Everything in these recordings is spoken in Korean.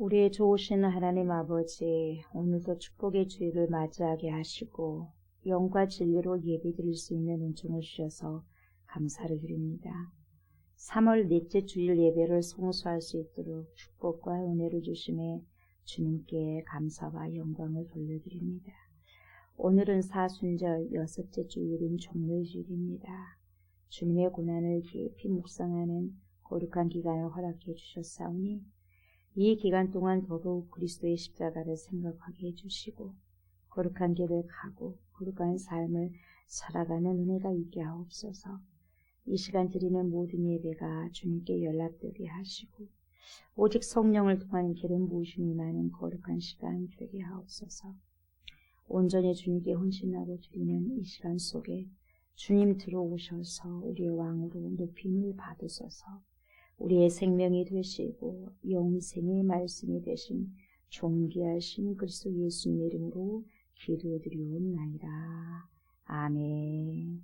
우리의 좋으신 하나님 아버지, 오늘도 축복의 주일을 맞이하게 하시고 영과 진리로 예배드릴 수 있는 은총을 주셔서 감사를 드립니다. 3월 넷째 주일 예배를 송수할 수 있도록 축복과 은혜를 주심에 주님께 감사와 영광을 돌려드립니다. 오늘은 사순절 6째 주일인 종료의 주일입니다. 주님의 고난을 깊이 묵상하는 거룩한 기간을 허락해 주셨사오니 이 기간 동안 더더욱 그리스도의 십자가를 생각하게 해주시고 거룩한 길을 가고 거룩한 삶을 살아가는 은혜가 있게 하옵소서. 이 시간 드리는 모든 예배가 주님께 연락되게 하시고 오직 성령을 통한 기름 부으심이 많은 거룩한 시간 되게 하옵소서. 온전히 주님께 헌신하고 드리는 이 시간 속에 주님 들어오셔서 우리의 왕으로 높임을 받으소서. 우리의 생명이 되시고 영생의 말씀이 되신 존귀하신 그리스도 예수님 이름으로 기도드리옵나이다. 아멘.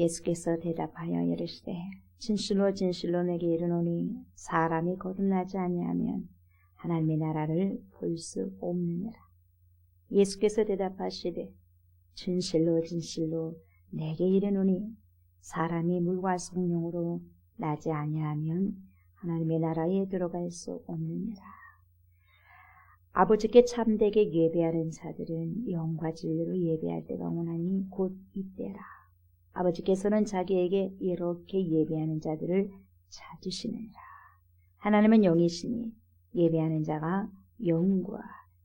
예수께서 대답하여 이르시되 진실로 진실로 내게 이르노니 사람이 거듭나지 아니하면 하나님의 나라를 볼 수 없느니라. 예수께서 대답하시되 진실로 진실로 내게 이르노니 사람이 물과 성령으로 나지 아니하면 하나님의 나라에 들어갈 수 없느니라. 아버지께 참되게 예배하는 자들은 영과 진리로 예배할 때가 오나니 곧 이때라. 아버지께서는 자기에게 이렇게 예배하는 자들을 찾으시느니라. 하나님은 영이시니 예배하는 자가 영과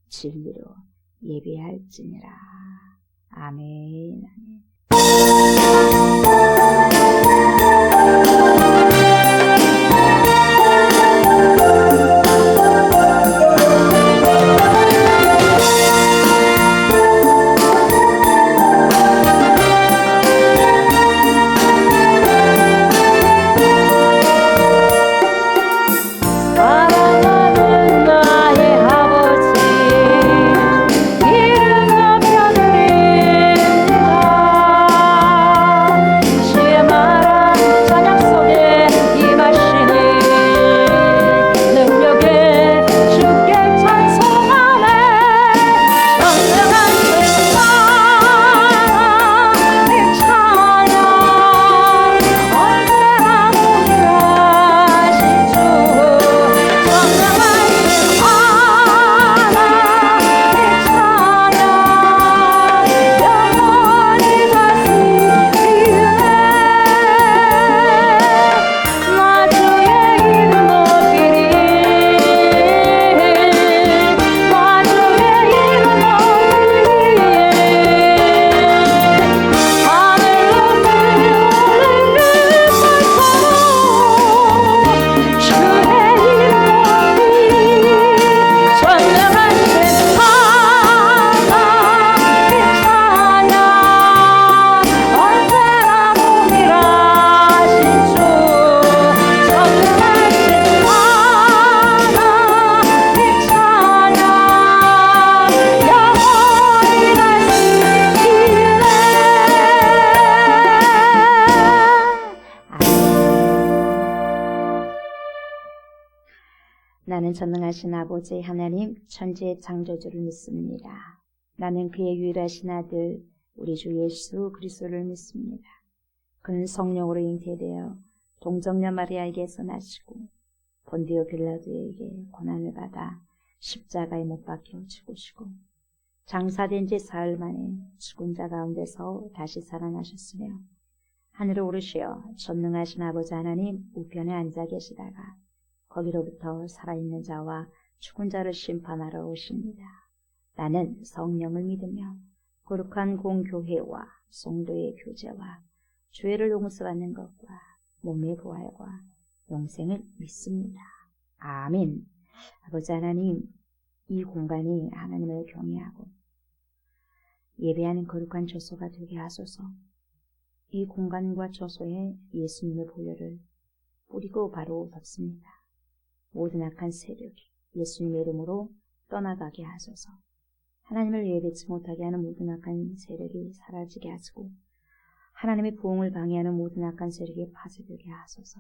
진리로 예배할지니라. 아멘. 아멘. 이름 높여드립니다. 나는 전능하신 아버지 하나님 천지의 창조주를 믿습니다. 나는 그의 유일하신 아들 우리 주 예수 그리스도를 믿습니다. 그는 성령으로 잉태되어 동정녀 마리아에게서 나시고 본디오 빌라도에게 고난을 받아 십자가에 못 박혀 죽으시고 장사된 지 사흘 만에 죽은 자 가운데서 다시 살아나셨으며 하늘로 오르시어 전능하신 아버지 하나님 우편에 앉아 계시다가 거기로부터 살아있는 자와 죽은 자를 심판하러 오십니다. 나는 성령을 믿으며 거룩한 공교회와 성도의 교제와 죄를 용서받는 것과 몸의 부활과 영생을 믿습니다. 아멘. 아버지 하나님, 이 공간이 하나님을 경외하고 예배하는 거룩한 처소가 되게 하소서. 이 공간과 처소에 예수님의 보혈을 뿌리고 바로 덮습니다. 모든 악한 세력이 예수님의 이름으로 떠나가게 하소서. 하나님을 예배치 못하게 하는 모든 악한 세력이 사라지게 하시고 하나님의 부흥을 방해하는 모든 악한 세력이 파괴되게 하소서.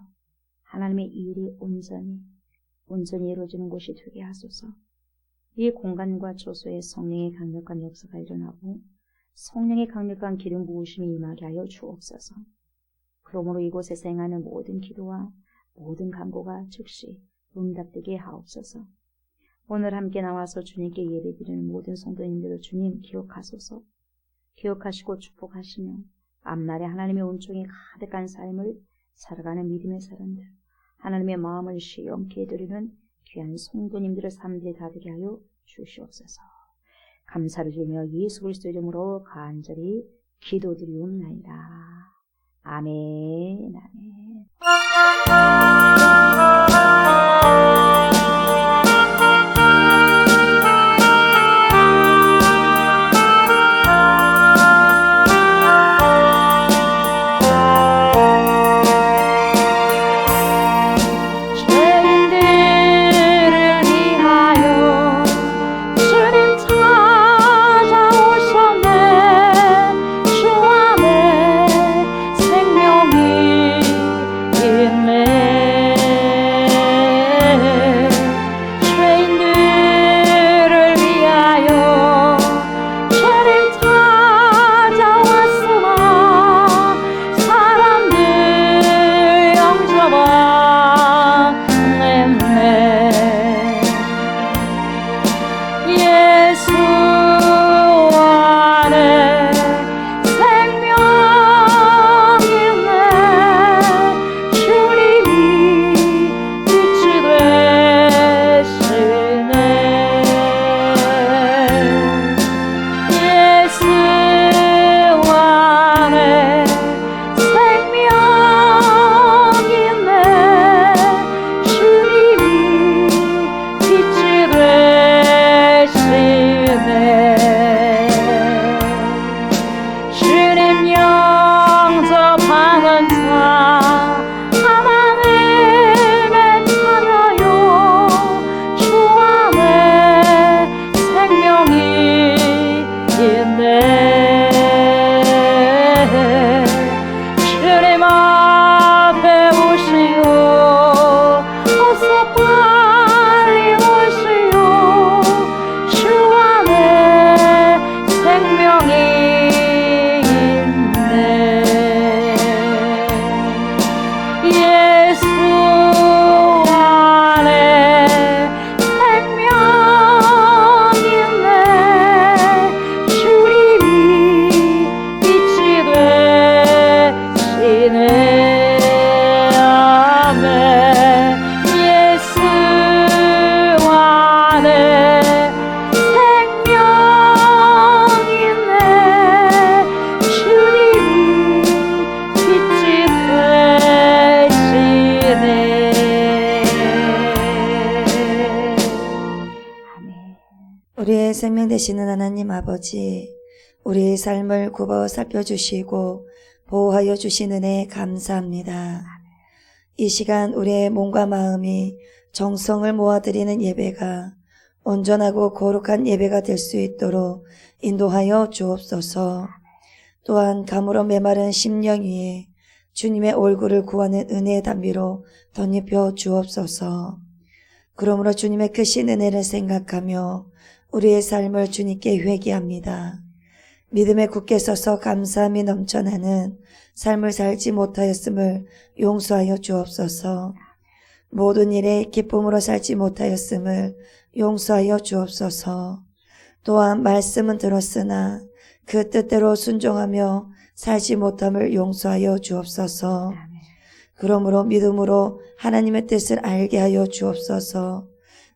하나님의 일이 온전히 이루어지는 곳이 되게 하소서. 이 공간과 처소에 성령의 강력한 역사가 일어나고 성령의 강력한 기름 부으심이 임하게 하여 주옵소서. 그러므로 이곳에서 행하는 모든 기도와 모든 간구가 즉시 응답되게 하옵소서. 오늘 함께 나와서 주님께 예배드리는 모든 성도님들을 주님 기억하소서. 기억하시고 축복하시며 앞날에 하나님의 은총이 가득한 삶을 살아가는 믿음의 사람들, 하나님의 마음을 시험케 해드리는 귀한 성도님들의 삶들이 다되게 하여 주시옵소서. 감사를 드리며 예수 그리스도 이름으로 간절히 기도드리옵나이다. 아멘. 아멘. 우리의 생명 되시는 하나님 아버지, 우리의 삶을 굽어 살펴주시고 보호하여 주신 은혜 감사합니다. 이 시간 우리의 몸과 마음이 정성을 모아드리는 예배가 온전하고 거룩한 예배가 될 수 있도록 인도하여 주옵소서. 또한 가물어 메마른 심령 위에 주님의 얼굴을 구하는 은혜의 단비로 덧입혀 주옵소서. 그러므로 주님의 크신 은혜를 생각하며 우리의 삶을 주님께 회개합니다. 믿음에 굳게 서서 감사함이 넘쳐나는 삶을 살지 못하였음을 용서하여 주옵소서. 모든 일에 기쁨으로 살지 못하였음을 용서하여 주옵소서. 또한 말씀은 들었으나 그 뜻대로 순종하며 살지 못함을 용서하여 주옵소서. 그러므로 믿음으로 하나님의 뜻을 알게 하여 주옵소서.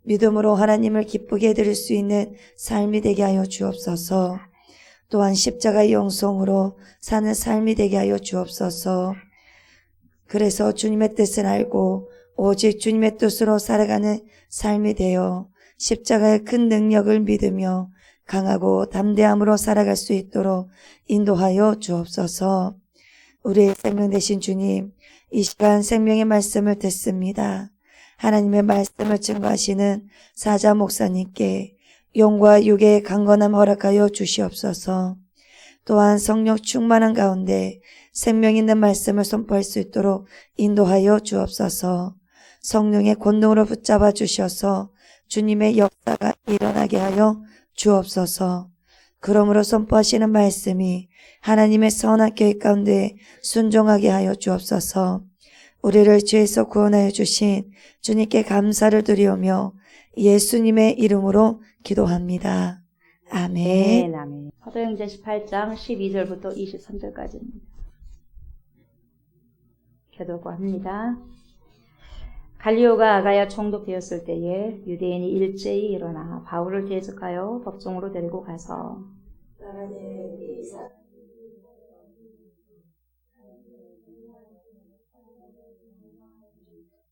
믿음으로 하나님을 기쁘게 드릴 수 있는 삶이 되게 하여 주옵소서. 또한 십자가의 영성으로 사는 삶이 되게 하여 주옵소서. 그래서 주님의 뜻을 알고 오직 주님의 뜻으로 살아가는 삶이 되어 십자가의 큰 능력을 믿으며 강하고 담대함으로 살아갈 수 있도록 인도하여 주옵소서. 우리의 생명 되신 주님, 이 시간 생명의 말씀을 듣습니다. 하나님의 말씀을 증거하시는 사자 목사님께 영과 육의 강건함 허락하여 주시옵소서. 또한 성령 충만한 가운데 생명 있는 말씀을 선포할 수 있도록 인도하여 주옵소서. 성령의 권능으로 붙잡아 주셔서 주님의 역사가 일어나게 하여 주옵소서. 그러므로 선포하시는 말씀이 하나님의 선한 계획 가운데 순종하게 하여 주옵소서. 우리를 죄에서 구원하여 주신 주님께 감사를 드리오며 예수님의 이름으로 기도합니다. 아멘. 아멘. 사도행전 18장 12절부터 23절까지입니다. 교도합니다. 갈리오가 아가야 총독되었을 때에 유대인이 일제히 일어나 바울을 대적하여 법정으로 데리고 가서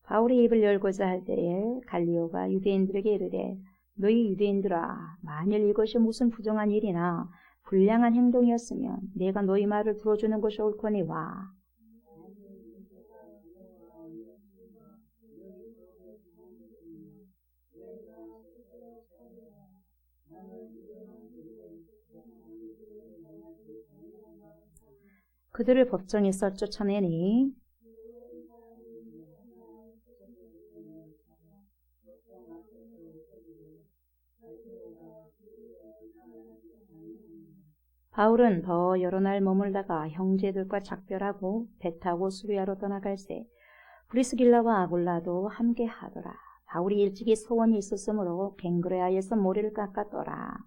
바울이 입을 열고자 할 때에 갈리오가 유대인들에게 이르되 너희 유대인들아, 만일 이것이 무슨 부정한 일이나 불량한 행동이었으면 내가 너희 말을 들어주는 것이 옳거니와 그들을 법정에서 쫓아내니 바울은 더 여러 날 머물다가 형제들과 작별하고 배 타고 수리아로 떠나갈새 브리스길라와 아굴라도 함께 하더라. 바울이 일찍이 소원이 있었으므로 갱그레아에서 모래를 깎았더라.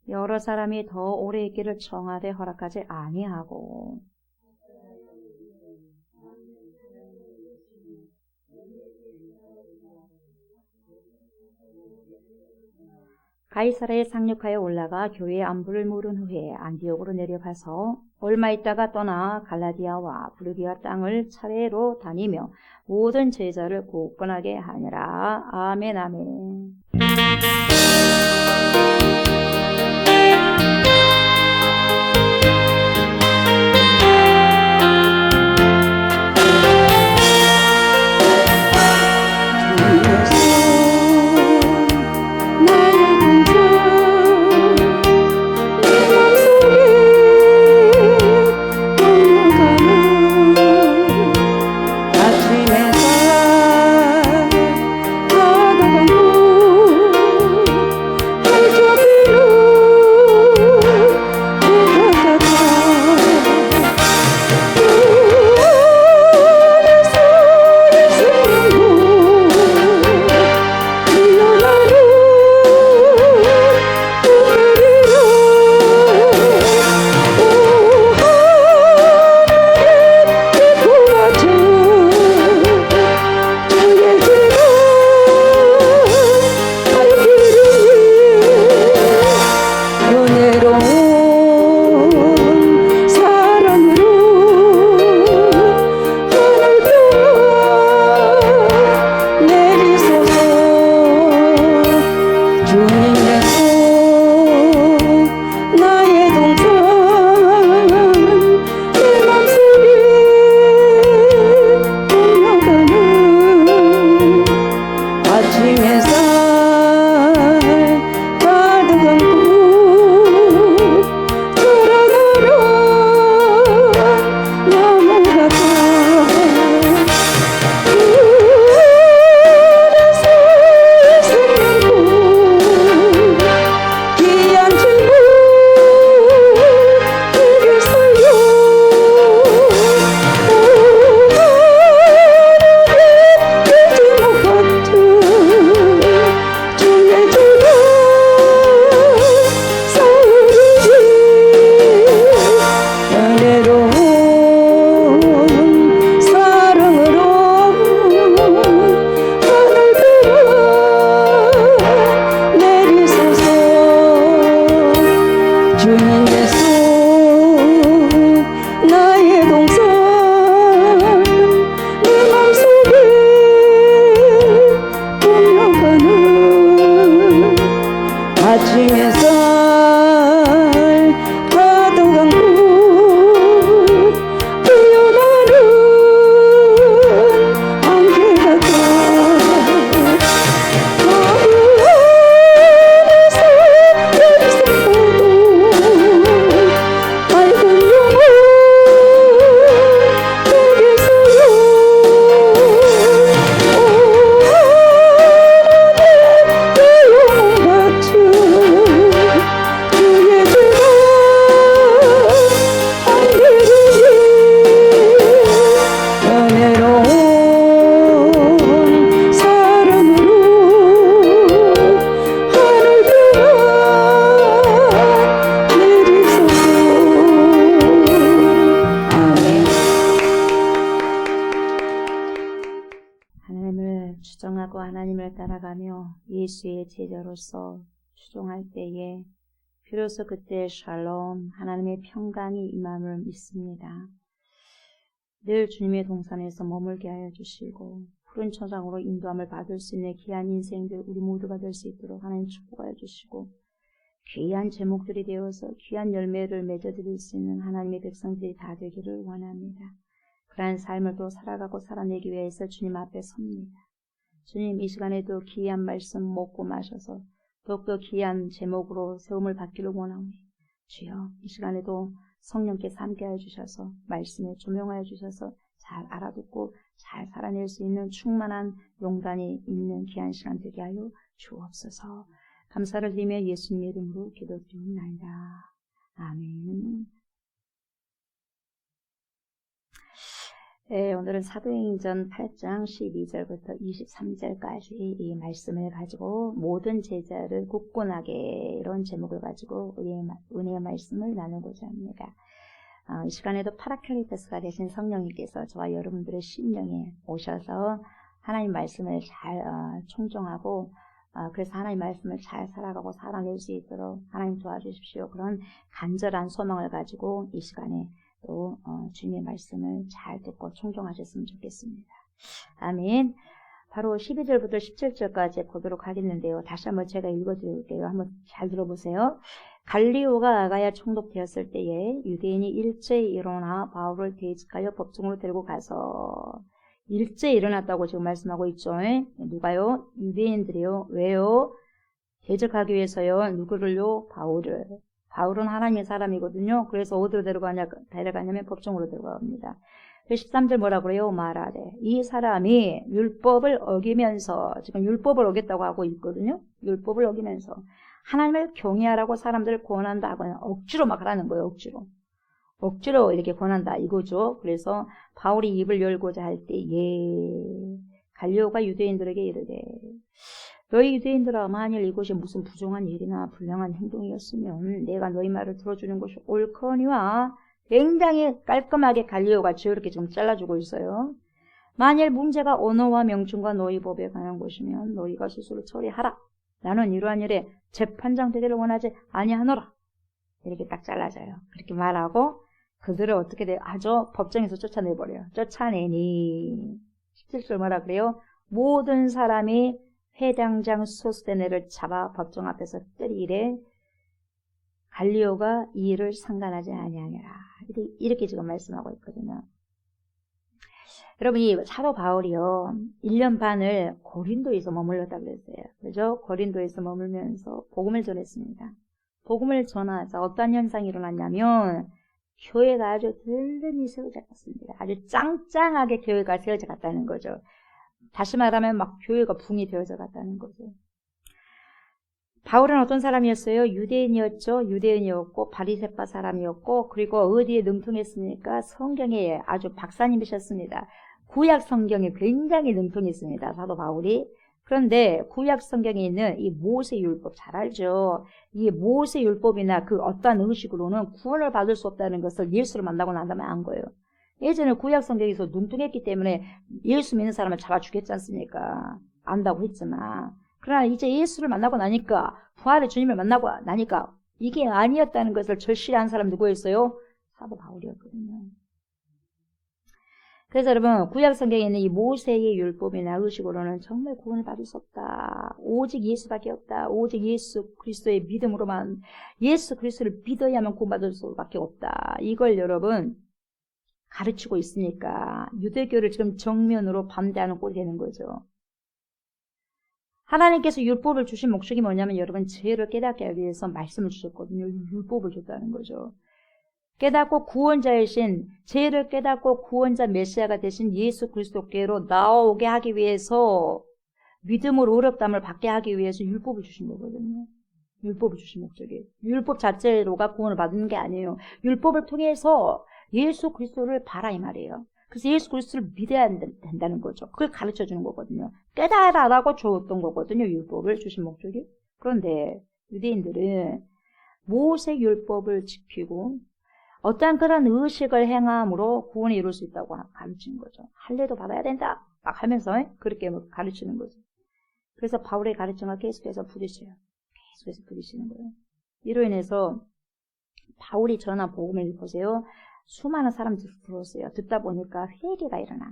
여러 사람이 더 오래 있기를 청하되 허락하지 아니하고 가이사라에 상륙하여 올라가 교회의 안부를 물은 후에 안디옥으로 내려가서 얼마 있다가 떠나 갈라디아와 브르기아 땅을 차례로 다니며 모든 제자를 굳건하게 하니라. 아멘 아멘. 받으며 예수의 제자로서 추종할 때에 비로소 그때 샬롬 하나님의 평강이 임함을 믿습니다. 늘 주님의 동산에서 머물게 하여 주시고 푸른 초장으로 인도함을 받을 수 있는 귀한 인생들 우리 모두가 될 수 있도록 하나님 축복하여 주시고 귀한 제목들이 되어서 귀한 열매를 맺어드릴 수 있는 하나님의 백성들이 다 되기를 원합니다. 그러한 삶을 또 살아가고 살아내기 위해서 주님 앞에 섭니다. 주님 이 시간에도 귀한 말씀 먹고 마셔서 더욱더 귀한 제목으로 세움을 받기를 원하오니 주여 이 시간에도 성령께서 함께하여 주셔서 말씀에 조명하여 주셔서 잘 알아듣고 잘 살아낼 수 있는 충만한 용단이 있는 귀한 시간 되게 하여 주옵소서. 감사를 드리며 예수님의 이름으로 기도드립니다. 아멘. 네, 오늘은 사도행전 8장 12절부터 23절까지 이 말씀을 가지고 모든 제자를 굳건하게 이런 제목을 가지고 은혜의 말씀을 나누고자 합니다. 이 시간에도 파라클리토스가 되신 성령님께서 저와 여러분들의 심령에 오셔서 하나님 말씀을 잘 총정하고 그래서 하나님 말씀을 잘 살아가고 살아낼 수 있도록 하나님 도와주십시오. 그런 간절한 소망을 가지고 이 시간에 또 주님의 말씀을 잘 듣고 총정하셨으면 좋겠습니다. 아멘. 바로 12절부터 17절까지 보도록 하겠는데요. 다시 한번 제가 읽어드릴게요. 한번 잘 들어보세요. 갈리오가 아가야 총독되었을 때에 유대인이 일제히 일어나 바울을 대직하여 법정으로 데리고 가서 일제히 일어났다고 지금 말씀하고 있죠. 누가요? 유대인들이요. 왜요? 대적하기 위해서요. 누구를요? 바울을. 바울은 하나님의 사람이거든요. 그래서 어디로 데려가냐면 법정으로 데려갑니다. 13절 뭐라 그래요? 말하되 이 사람이 율법을 어기면서 지금 율법을 어겼다고 하고 있거든요. 율법을 어기면서 하나님을 경외하라고 사람들을 권한다고 억지로 막 하라는 거예요. 억지로 이렇게 권한다 이거죠. 그래서 바울이 입을 열고자 할 때에 갈리오가 유대인들에게 이르되 너희 유대인들아 만일 이것이 무슨 부정한 일이나 불량한 행동이었으면 내가 너희 말을 들어주는 것이 옳거니와 굉장히 깔끔하게 갈리오가 저렇게 지금 잘라주고 있어요. 만일 문제가 언어와 명칭과 너희 법에 관한 것이면 너희가 스스로 처리하라. 나는 이러한 일에 재판장 되기를 원하지 아니하노라. 이렇게 딱 잘라져요. 그렇게 말하고 그들을 어떻게 돼요? 아주 법정에서 쫓아내버려요. 쫓아내니 17절 뭐라 그래요? 모든 사람이 회당장 소스데네를 잡아 법정 앞에서 때리래 갈리오가 이 일을 상관하지 아니하니라. 이렇게 지금 말씀하고 있거든요. 여러분 이 사도 바울이요 1년 반을 고린도에서 머물렀다 그랬어요. 그죠? 고린도에서 머물면서 복음을 전했습니다. 복음을 전하자 어떤 현상이 일어났냐면 교회가 아주 든든히 세워져 갔습니다. 아주 짱짱하게 교회가 세워져 갔다는 거죠. 다시 말하면 막 교회가 붕이 되어져 갔다는 거죠. 바울은 어떤 사람이었어요? 유대인이었죠. 유대인이었고 바리새파 사람이었고 그리고 어디에 능통했습니까? 성경에 아주 박사님이셨습니다. 구약 성경에 굉장히 능통했습니다. 사도 바울이. 그런데 구약 성경에 있는 이 모세율법 잘 알죠. 이 모세율법이나 그 어떠한 의식으로는 구원을 받을 수 없다는 것을 예수를 만나고 난 다음에 안 거예요. 예전에 구약 성경에서 능통했기 때문에 예수 믿는 사람을 잡아 죽였지 않습니까? 안다고 했지만 그러나 이제 예수를 만나고 나니까 부활의 주님을 만나고 나니까 이게 아니었다는 것을 절실한 사람 누구였어요? 사도 바울이었거든요. 그래서 여러분 구약 성경에 있는 이 모세의 율법이나 의식으로는 정말 구원을 받을 수 없다. 오직 예수밖에 없다. 오직 예수 그리스도의 믿음으로만 예수 그리스도를 믿어야만 구원받을 수밖에 없다. 이걸 여러분 가르치고 있으니까 유대교를 지금 정면으로 반대하는 꼴이 되는 거죠. 하나님께서 율법을 주신 목적이 뭐냐면 여러분 죄를 깨닫게 하기 위해서 말씀을 주셨거든요. 율법을 줬다는 거죠. 깨닫고 구원자이신 죄를 깨닫고 구원자 메시아가 되신 예수 그리스도께로 나오게 하기 위해서 믿음으로 어렵담을 받게 하기 위해서 율법을 주신 거거든요. 율법을 주신 목적이 율법 자체로가 구원을 받는 게 아니에요. 율법을 통해서 예수 그리스도를 봐라 이 말이에요. 그래서 예수 그리스도를 믿어야 된다는 거죠. 그걸 가르쳐 주는 거거든요. 깨달아라고 줬던 거거든요. 율법을 주신 목적이. 그런데 유대인들은 모세 율법을 지키고 어떠한 그런 의식을 행함으로 구원을 이룰 수 있다고 가르치는 거죠. 할례도 받아야 된다 막 하면서 그렇게 가르치는 거죠. 그래서 바울의 가르침을 계속해서 부딪혀요. 계속해서 부딪히는 거예요. 이로 인해서 바울이 전한 복음을 보세요. 수많은 사람들이 들었어요. 듣다 보니까 회개가 일어나.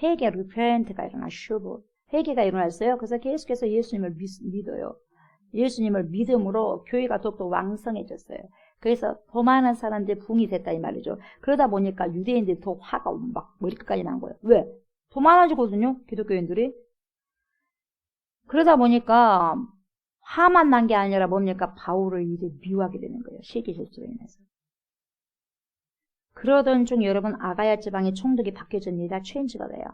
회개, 리펜트가 일어나. 슈브. 회개가 일어났어요. 그래서 계속해서 예수님을 믿어요. 예수님을 믿음으로 교회가 더욱더 왕성해졌어요. 그래서 더 많은 사람들이 부흥이 됐다 이 말이죠. 그러다 보니까 유대인들이 더 화가 막 머리끝까지 난 거예요. 왜? 더 많아지거든요. 기독교인들이. 그러다 보니까 화만 난 게 아니라 뭡니까? 바울을 이제 미워하게 되는 거예요. 시기질투로 인해서. 그러던 중 여러분 아가야 지방의 총독이 바뀌어집니다. 체인지가 돼요.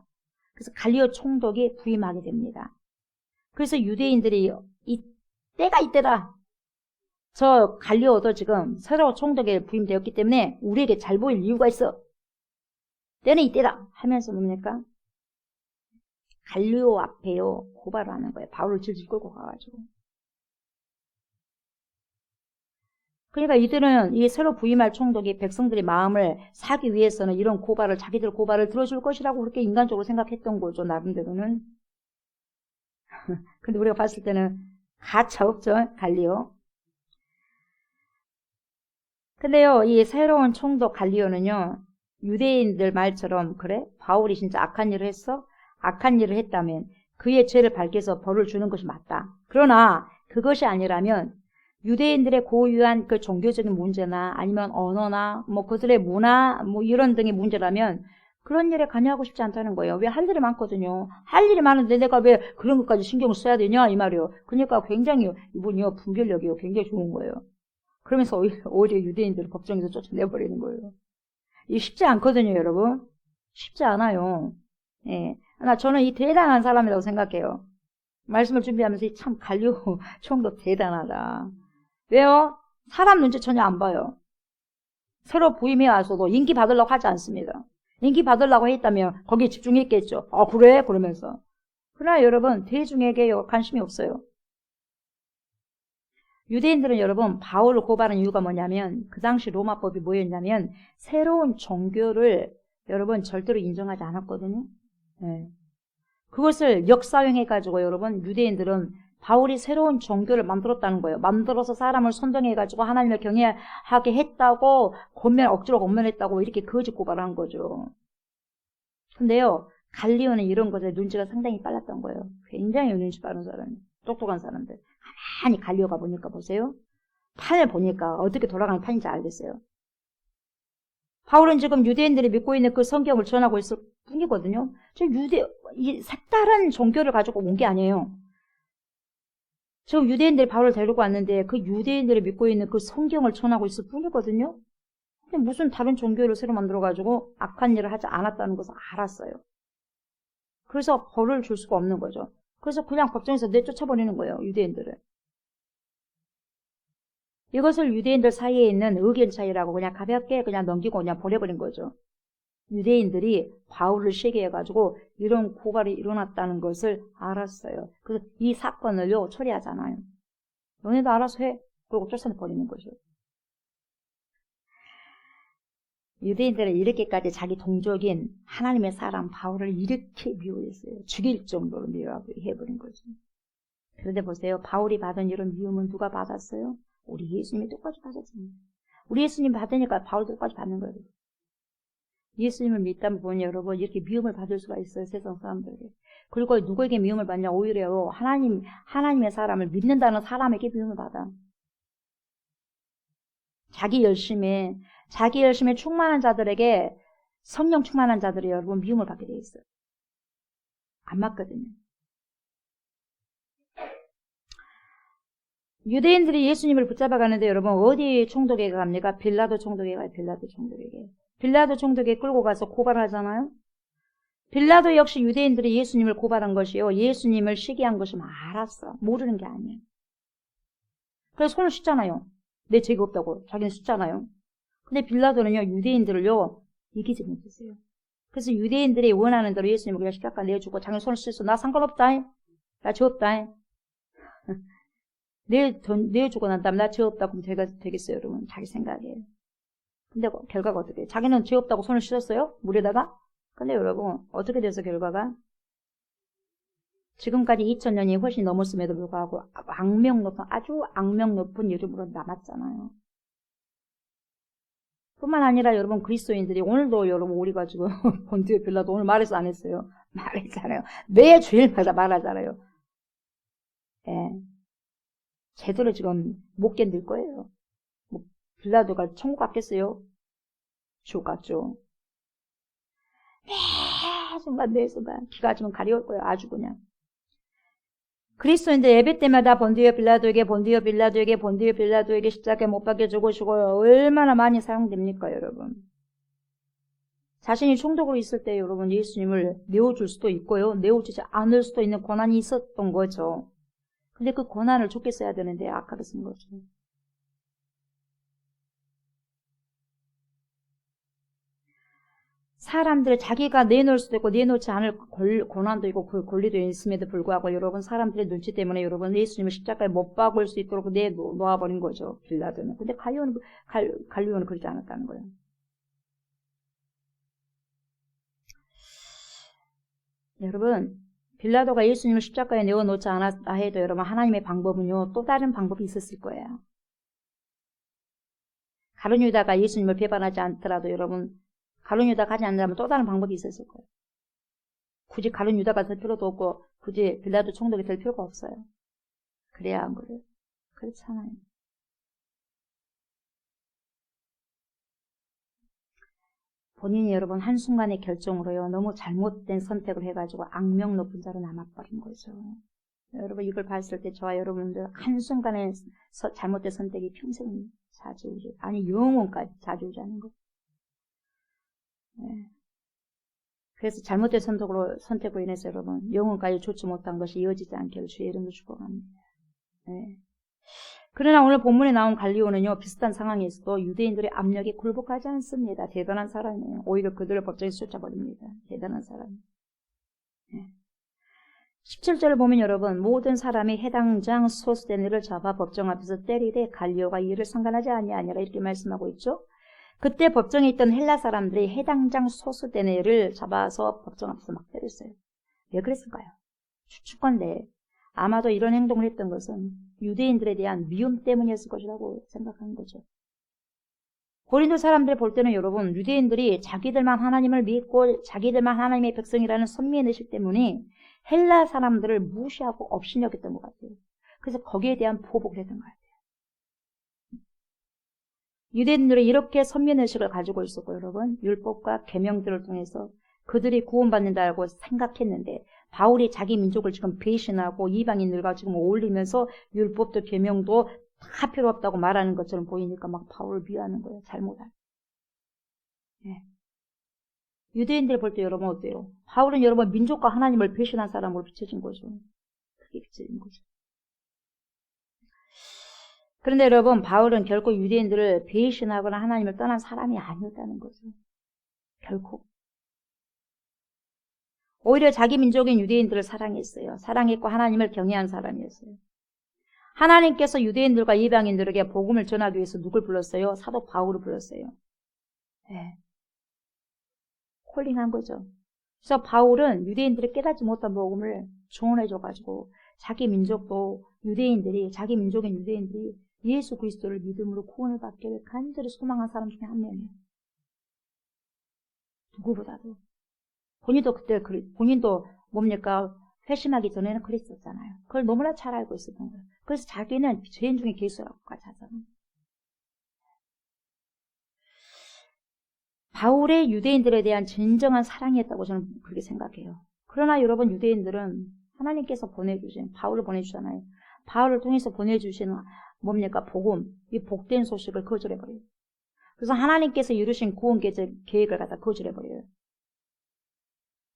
그래서 갈리오 총독이 부임하게 됩니다. 그래서 유대인들이 이 때가 이때다. 저 갈리오도 지금 새로 총독에 부임되었기 때문에 우리에게 잘 보일 이유가 있어. 때는 이때다 하면서 뭡니까? 갈리오 앞에요 고발을 하는 거예요. 바울을 질질 끌고 가가지고. 그러니까 이들은 이 새로 부임할 총독이 백성들의 마음을 사기 위해서는 이런 고발을 자기들 고발을 들어줄 것이라고 그렇게 인간적으로 생각했던 거죠. 나름대로는. 근데 우리가 봤을 때는 가차 없죠. 갈리오. 근데요, 이 새로운 총독 갈리오는요, 유대인들 말처럼, 그래? 바울이 진짜 악한 일을 했어? 악한 일을 했다면 그의 죄를 밝혀서 벌을 주는 것이 맞다. 그러나 그것이 아니라면 유대인들의 고유한 그 종교적인 문제나 아니면 언어나 뭐 그들의 문화 뭐 이런 등의 문제라면 그런 일에 관여하고 싶지 않다는 거예요. 왜 할 일이 많거든요. 할 일이 많은데 내가 왜 그런 것까지 신경을 써야 되냐 이 말이에요. 그러니까 굉장히 이분이요 분별력이요 굉장히 좋은 거예요. 그러면서 오히려 유대인들을 법정에서 쫓아내버리는 거예요. 이게 쉽지 않거든요, 여러분. 쉽지 않아요. 예. 나 저는 이 대단한 사람이라고 생각해요. 말씀을 준비하면서 참 갈리오 총독 대단하다. 왜요? 사람 눈치 전혀 안 봐요. 새로 부임해 와서도 인기 받으려고 하지 않습니다. 인기 받으려고 했다면 거기에 집중했겠죠. 그래? 그러면서. 그러나 여러분 대중에게 관심이 없어요. 유대인들은 여러분 바울을 고발한 이유가 뭐냐면 그 당시 로마법이 뭐였냐면 새로운 종교를 여러분 절대로 인정하지 않았거든요. 네. 그것을 역사용해가지고 여러분 유대인들은 바울이 새로운 종교를 만들었다는 거예요. 만들어서 사람을 선동해가지고 하나님을 경외하게 했다고 억지로 권면했다고 이렇게 거짓 고발을 한 거죠. 근데요 갈리오는 이런 것에 눈치가 상당히 빨랐던 거예요. 굉장히 눈치 빠른 사람이 똑똑한 사람들. 가만히 갈리오가 보니까 보세요. 판을 보니까 어떻게 돌아가는 판인지 알겠어요. 바울은 지금 유대인들이 믿고 있는 그 성경을 전하고 있을 뿐이거든요. 이 색다른 종교를 가지고 온 게 아니에요. 지금 유대인들이 바울을 데리고 왔는데 그 유대인들이 믿고 있는 그 성경을 전하고 있을 뿐이거든요. 근데 무슨 다른 종교를 새로 만들어가지고 악한 일을 하지 않았다는 것을 알았어요. 그래서 벌을 줄 수가 없는 거죠. 그래서 그냥 법정에서 내쫓아버리는 거예요, 유대인들을. 이것을 유대인들 사이에 있는 의견 차이라고 그냥 가볍게 그냥 넘기고 그냥 버려버린 거죠. 유대인들이 바울을 시기해가지고 이런 고발이 일어났다는 것을 알았어요. 그래서 이 사건을요, 처리하잖아요. 너네도 알아서 해. 그리고 쫓아내버리는 거죠. 유대인들은 이렇게까지 자기 동족인 하나님의 사람 바울을 이렇게 미워했어요. 죽일 정도로 미워해버린 거죠. 그런데 보세요. 바울이 받은 이런 미움은 누가 받았어요? 우리 예수님이 똑같이 받았습니다. 우리 예수님 받으니까 바울도 똑같이 받는 거예요. 예수님을 믿다 보니 여러분 이렇게 미움을 받을 수가 있어요. 세상 사람들에게. 그리고 누구에게 미움을 받냐? 오히려 하나님의 사람을 믿는다는 사람에게 미움을 받아. 자기 열심에 충만한 자들에게 성령 충만한 자들이 여러분 미움을 받게 돼 있어요. 안 맞거든요. 유대인들이 예수님을 붙잡아 가는데 여러분 어디 총독에게 갑니까? 빌라도 총독에게 가요. 빌라도 총독에게. 빌라도 총독에 끌고 가서 고발하잖아요. 빌라도 역시 유대인들이 예수님을 고발한 것이요. 예수님을 시기한 것이 알았어. 모르는 게 아니에요. 그래서 손을 씻잖아요. 내 죄가 없다고 자기는 씻잖아요. 근데 빌라도는요. 유대인들을요. 이기지 못했어요. 그래서 유대인들이 원하는 대로 예수님을 그냥 십자가 내주고 자기 손을 씻어. 나 상관없다. 나 죄 없다. 내주고 난 다음에 나 죄 없다고 하면 되겠어요, 여러분. 자기 생각이에요. 근데 결과가 어떻게 해요? 자기는 죄 없다고 손을 씻었어요? 물에다가? 근데 여러분, 어떻게 돼서 결과가? 지금까지 2000년이 훨씬 넘었음에도 불구하고 아주 악명 높은 이름으로 남았잖아요. 뿐만 아니라 여러분 그리스도인들이 오늘도 여러분 우리가 지금 본디오 빌라도 오늘 말해서 안 했어요. 말했잖아요. 매 주일마다 말하잖아요. 예. 제대로 지금 못 견딜 거예요. 뭐 빌라도가 천국 갔겠어요? 지옥 갔죠. 매 순간 기가 지금 가려울 거예요. 아주 그냥. 그리스도인들 예배 때마다 본디오 빌라도에게 십자가에 못 박혀 죽으시고요. 얼마나 많이 사용됩니까, 여러분? 자신이 총독으로 있을 때 여러분 예수님을 내어줄 수도 있고요. 내어주지 않을 수도 있는 고난이 있었던 거죠. 근데 그 고난을 좋게 써야 되는데 악하게 쓴 거죠. 사람들 자기가 내놓을 수도 있고 내놓지 않을 고난도 있고 그 권리도 있음에도 불구하고 여러분 사람들의 눈치 때문에 여러분 예수님을 십자가에 못 박을 수 있도록 내놓아버린 거죠. 빌라도는. 근데 갈리오는 그러지 않았다는 거예요. 여러분 빌라도가 예수님을 십자가에 내어놓지 않았다 해도 여러분 하나님의 방법은요 또 다른 방법이 있었을 거예요. 가룟 유다가 예수님을 배반하지 않더라도 여러분 가룟 유다 가지 않는다면 또 다른 방법이 있었을 거예요. 굳이 가룟 유다가 될 필요도 없고 굳이 빌라도 총독이 될 필요가 없어요. 그래야 한 거예요. 그렇잖아요. 본인이 여러분 한순간의 결정으로요 너무 잘못된 선택을 해가지고 악명 높은 자로 남아버린 거죠. 여러분 이걸 봤을 때 저와 여러분들 한순간의 잘못된 선택이 평생 좌지우지 아니 영원까지 좌지우지하는 거죠. 네. 그래서 잘못된 선택으로 인해서 여러분 영혼까지 좋지 못한 것이 이어지지 않게 주의 이름으로 축복합니다. 네. 그러나 오늘 본문에 나온 갈리오는요 비슷한 상황에서도 유대인들의 압력에 굴복하지 않습니다. 대단한 사람이에요. 오히려 그들을 법정에 쫓아버립니다. 대단한 사람. 네. 17절을 보면 여러분 모든 사람이 해당장 소스데네를 잡아 법정 앞에서 때리되 갈리오가 이를 상관하지 아니하니라 이렇게 말씀하고 있죠. 그때 법정에 있던 헬라 사람들이 해당장 소스데네를 잡아서 법정 앞에서 막 때렸어요. 왜 그랬을까요? 추측건데 아마도 이런 행동을 했던 것은 유대인들에 대한 미움 때문이었을 것이라고 생각하는 거죠. 고린도 사람들 볼 때는 여러분 유대인들이 자기들만 하나님을 믿고 자기들만 하나님의 백성이라는 선미의 의식 때문에 헬라 사람들을 무시하고 업신여겼던 것 같아요. 그래서 거기에 대한 보복을 했던 것 같아요. 유대인들이 이렇게 선민의식을 가지고 있었고 여러분 율법과 계명들을 통해서 그들이 구원받는다고 생각했는데 바울이 자기 민족을 지금 배신하고 이방인들과 지금 어울리면서 율법도 계명도 다 필요 없다고 말하는 것처럼 보이니까 막 바울을 비하하는 거예요. 잘못한. 네. 유대인들 볼 때 여러분 어때요? 바울은 여러분 민족과 하나님을 배신한 사람으로 비춰진 거죠. 그게 비춰진 거죠. 그런데 여러분 바울은 결코 유대인들을 배신하거나 하나님을 떠난 사람이 아니었다는 거죠. 결코. 오히려 자기 민족인 유대인들을 사랑했어요. 사랑했고 하나님을 경외한 사람이었어요. 하나님께서 유대인들과 이방인들에게 복음을 전하기 위해서 누굴 불렀어요? 사도 바울을 불렀어요. 네. 콜링한 거죠. 그래서 바울은 유대인들이 깨닫지 못한 복음을 조언해줘가지고 자기 민족도 유대인들이 자기 민족인 유대인들이 예수 그리스도를 믿음으로 구원을 받기를 간절히 소망한 사람 중에 한 명이에요. 누구보다도. 본인도 뭡니까? 회심하기 전에는 그랬었잖아요. 그걸 너무나 잘 알고 있었던 거예요. 그래서 자기는 죄인 중에 괴수라고 하잖아요. 바울의 유대인들에 대한 진정한 사랑이었다고 저는 그렇게 생각해요. 그러나 여러분 유대인들은 하나님께서 보내주신 바울을 보내주잖아요. 바울을 통해서 보내주신 뭡니까? 복음, 이 복된 소식을 거절해버려요. 그래서 하나님께서 이루신 구원 계획을 갖다 거절해버려요.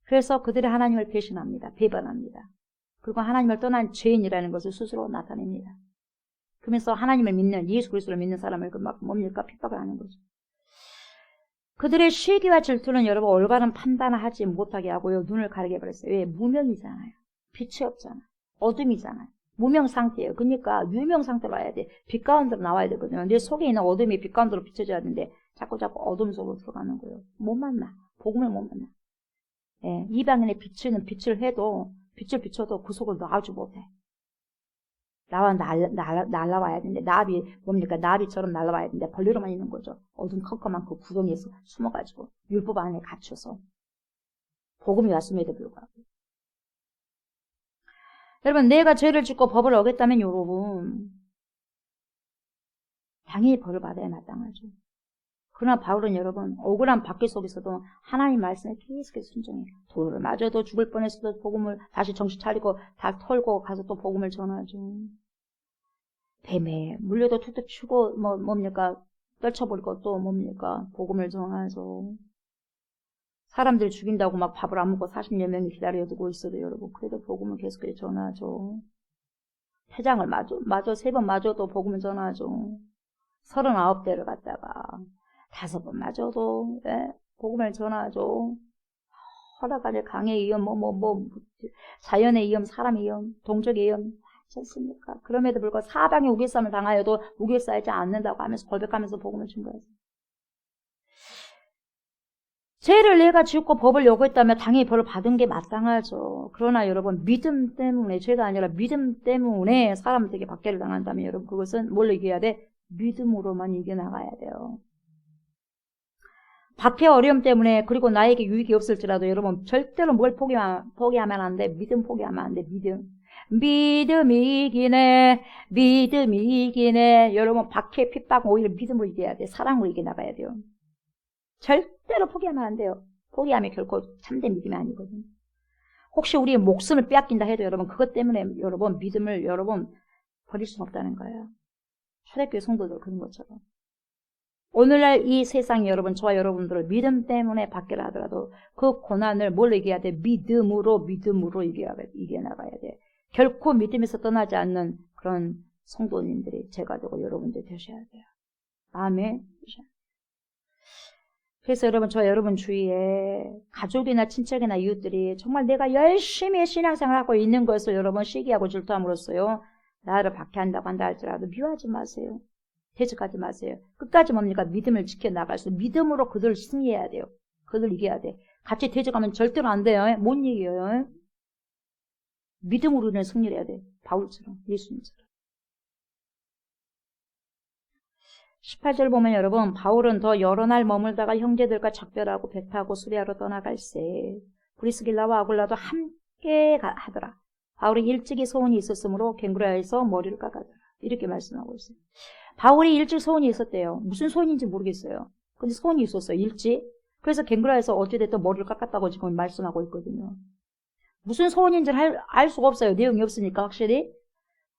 그래서 그들이 하나님을 배신합니다. 배반합니다. 그리고 하나님을 떠난 죄인이라는 것을 스스로 나타냅니다. 그러면서 하나님을 믿는 예수 그리스도를 믿는 사람을 뭡니까? 핍박을 하는 거죠. 그들의 시기와 질투는 여러분 올바른 판단을 하지 못하게 하고요. 눈을 가리게 해버렸어요. 왜? 무명이잖아요. 빛이 없잖아요. 어둠이잖아요. 무명 상태예요. 그러니까 유명 상태로 와야 돼. 빛 가운데로 나와야 되거든요. 내 속에 있는 어둠이 빛 가운데로 비춰져야 되는데 자꾸 어둠 속으로 들어가는 거예요. 못 만나. 복음을 못 만나. 예, 이방인의 빛을 해도 빛을 비춰도 그 속을 나오지 못해. 날라와야 되는데, 나비, 뭡니까? 나비처럼 날라와야 되는데, 벌레로만 있는 거죠. 어둠컴컴한 그 구덩이에서 숨어가지고, 율법 안에 갇혀서. 복음이 왔음에도 불구하고. 여러분, 내가 죄를 짓고 법을 어겼다면, 여러분, 당연히 벌을 받아야 마땅하죠. 그러나 바울은 여러분, 억울한 박해 속에서도 하나님 말씀에 계속해서 순종해요. 돌을 맞아도 죽을 뻔했어도 복음을 다시 정신 차리고 다 털고 가서 또 복음을 전하죠. 뱀에 물려도 툭툭 치고 뭡니까? 떨쳐버리고 또 뭡니까? 복음을 전하죠. 사람들 죽인다고 막 밥을 안 먹고 40여 명이 기다려두고 있어도 여러분, 그래도 복음을 계속해서 전하죠. 회장을 맞아 3번 맞아도 복음을 전하죠. 39대를 갖다가 5번 맞아도 복음을 전하죠. 허락하는 강의 위험, 자연의 위험, 사람의 위험, 동족의 위험 하지 않습니까? 그럼에도 불구하고 사방에 우겨쌈을 당하여도 우겨싸이지 않는다고 하면서 벌백하면서 복음을 준 거예요. 죄를 내가 지었고 법을 요구했다면 당연히 벌을 받은 게 마땅하죠. 그러나 여러분, 믿음 때문에, 죄가 아니라 믿음 때문에 사람들에게 박해를 당한다면 여러분, 그것은 뭘로 이겨야 돼? 믿음으로만 이겨나가야 돼요. 박해 어려움 때문에, 그리고 나에게 유익이 없을지라도 여러분, 절대로 뭘 포기하면 안 돼. 믿음 포기하면 안 돼. 믿음이 이기네. 여러분, 박해, 핍박, 오히려 믿음으로 이겨야 돼. 사랑으로 이겨나가야 돼요. 절대로 포기하면 안 돼요. 포기하면 결코 참된 믿음이 아니거든요. 혹시 우리의 목숨을 빼앗긴다 해도 여러분, 그것 때문에 여러분, 믿음을 여러분, 버릴 수는 없다는 거예요. 초대교회 성도들 그런 것처럼. 오늘날 이 세상이 여러분, 저와 여러분들을 믿음 때문에 받게라 하더라도 그 고난을 뭘로 이겨야 돼? 믿음으로 이겨나가야 돼. 결코 믿음에서 떠나지 않는 그런 성도님들이 제가 되고 여러분들이 되셔야 돼요. 아멘. 그래서 여러분, 저와 여러분 주위에 가족이나 친척이나 이웃들이 정말 내가 열심히 신앙생활을 하고 있는 것을 여러분 시기하고 질투함으로써요, 나를 박해한다고 한다 할지라도 미워하지 마세요. 대적하지 마세요. 끝까지 뭡니까? 믿음을 지켜나갈 수, 믿음으로 그들을 승리해야 돼요. 그들을 이겨야 돼. 같이 대적하면 절대로 안 돼요. 못 이겨요. 믿음으로는 승리를 해야 돼. 바울처럼, 예수님처럼. 18절 보면 여러분, 바울은 더 여러 날 머물다가 형제들과 작별하고 배 타고 수리하러 떠나갈새 브리스길라와 아굴라도 함께 하더라. 바울이 일찍이 소원이 있었으므로 갱그라에서 머리를 깎아더라. 이렇게 말씀하고 있어요. 바울이 일찍 소원이 있었대요. 무슨 소원인지 모르겠어요. 근데 소원이 있었어요. 일찍. 그래서 갱그라에서 어찌됐든 머리를 깎았다고 지금 말씀하고 있거든요. 무슨 소원인지를 알 수가 없어요. 내용이 없으니까 확실히.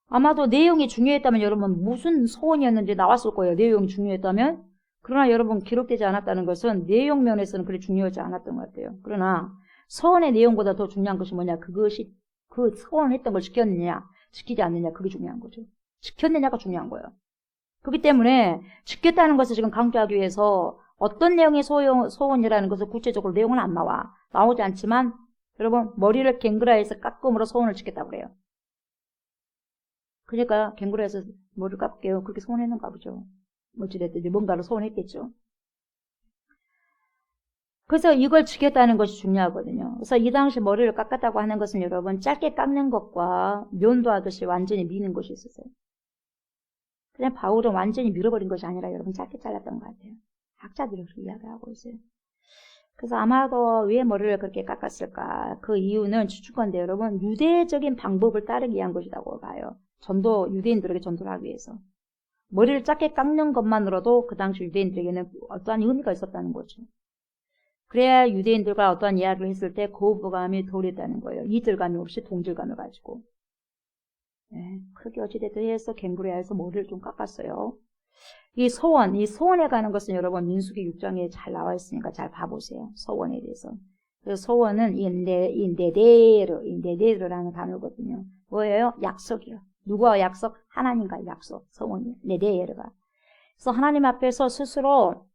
아마도 내용이 중요했다면 여러분 무슨 소원이었는지 나왔을 거예요. 내용이 중요했다면. 그러나 여러분 기록되지 않았다는 것은 내용 면에서는 그리 중요하지 않았던 것 같아요. 그러나 소원의 내용보다 더 중요한 것이 뭐냐. 그것이 그 소원했던 걸 지켰느냐 지키지 않느냐 그게 중요한 거죠. 지켰느냐가 중요한 거예요. 그렇기 때문에 지켰다는 것을 지금 강조하기 위해서 어떤 내용의 소원이라는 것을 구체적으로 내용은 안 나오지 않지만 여러분 머리를 갱그라에서 깎음으로 소원을 지켰다고 그래요. 그러니까 갱그라에서 머리를 깎게요. 그렇게 소원했는가 보죠. 어찌됐든 뭔가를 소원했겠죠. 그래서 이걸 지켰다는 것이 중요하거든요. 그래서 이 당시 머리를 깎았다고 하는 것은 여러분 짧게 깎는 것과 면도하듯이 완전히 미는 것이 있었어요. 그냥 바울은 완전히 밀어버린 것이 아니라 여러분 짧게 잘랐던 것 같아요. 학자들이 그렇게 이야기하고 있어요. 그래서 아마도 왜 머리를 그렇게 깎았을까? 그 이유는 추측건데 여러분 유대적인 방법을 따르기 위한 것이라고 봐요. 유대인들에게 전도를 하기 위해서. 머리를 짧게 깎는 것만으로도 그 당시 유대인들에게는 어떠한 의미가 있었다는 거죠. 그래야 유대인들과 어떠한 이야기를 했을 때 거부감이 덜했다는 거예요. 이질감이 없이 동질감을 가지고. 네, 그렇게 어찌됐든 해서 갱그레아에서 머리를 좀 깎았어요. 이 소원에 관한 것은 여러분 민수기 6장에 잘 나와 있으니까 잘 봐보세요. 소원에 대해서. 그래서 소원은 네데르라는 단어거든요. 뭐예요? 약속이요. 누구와 약속? 하나님과의 약속. 소원이요. 네데르가. 그래서 하나님 앞에서 스스로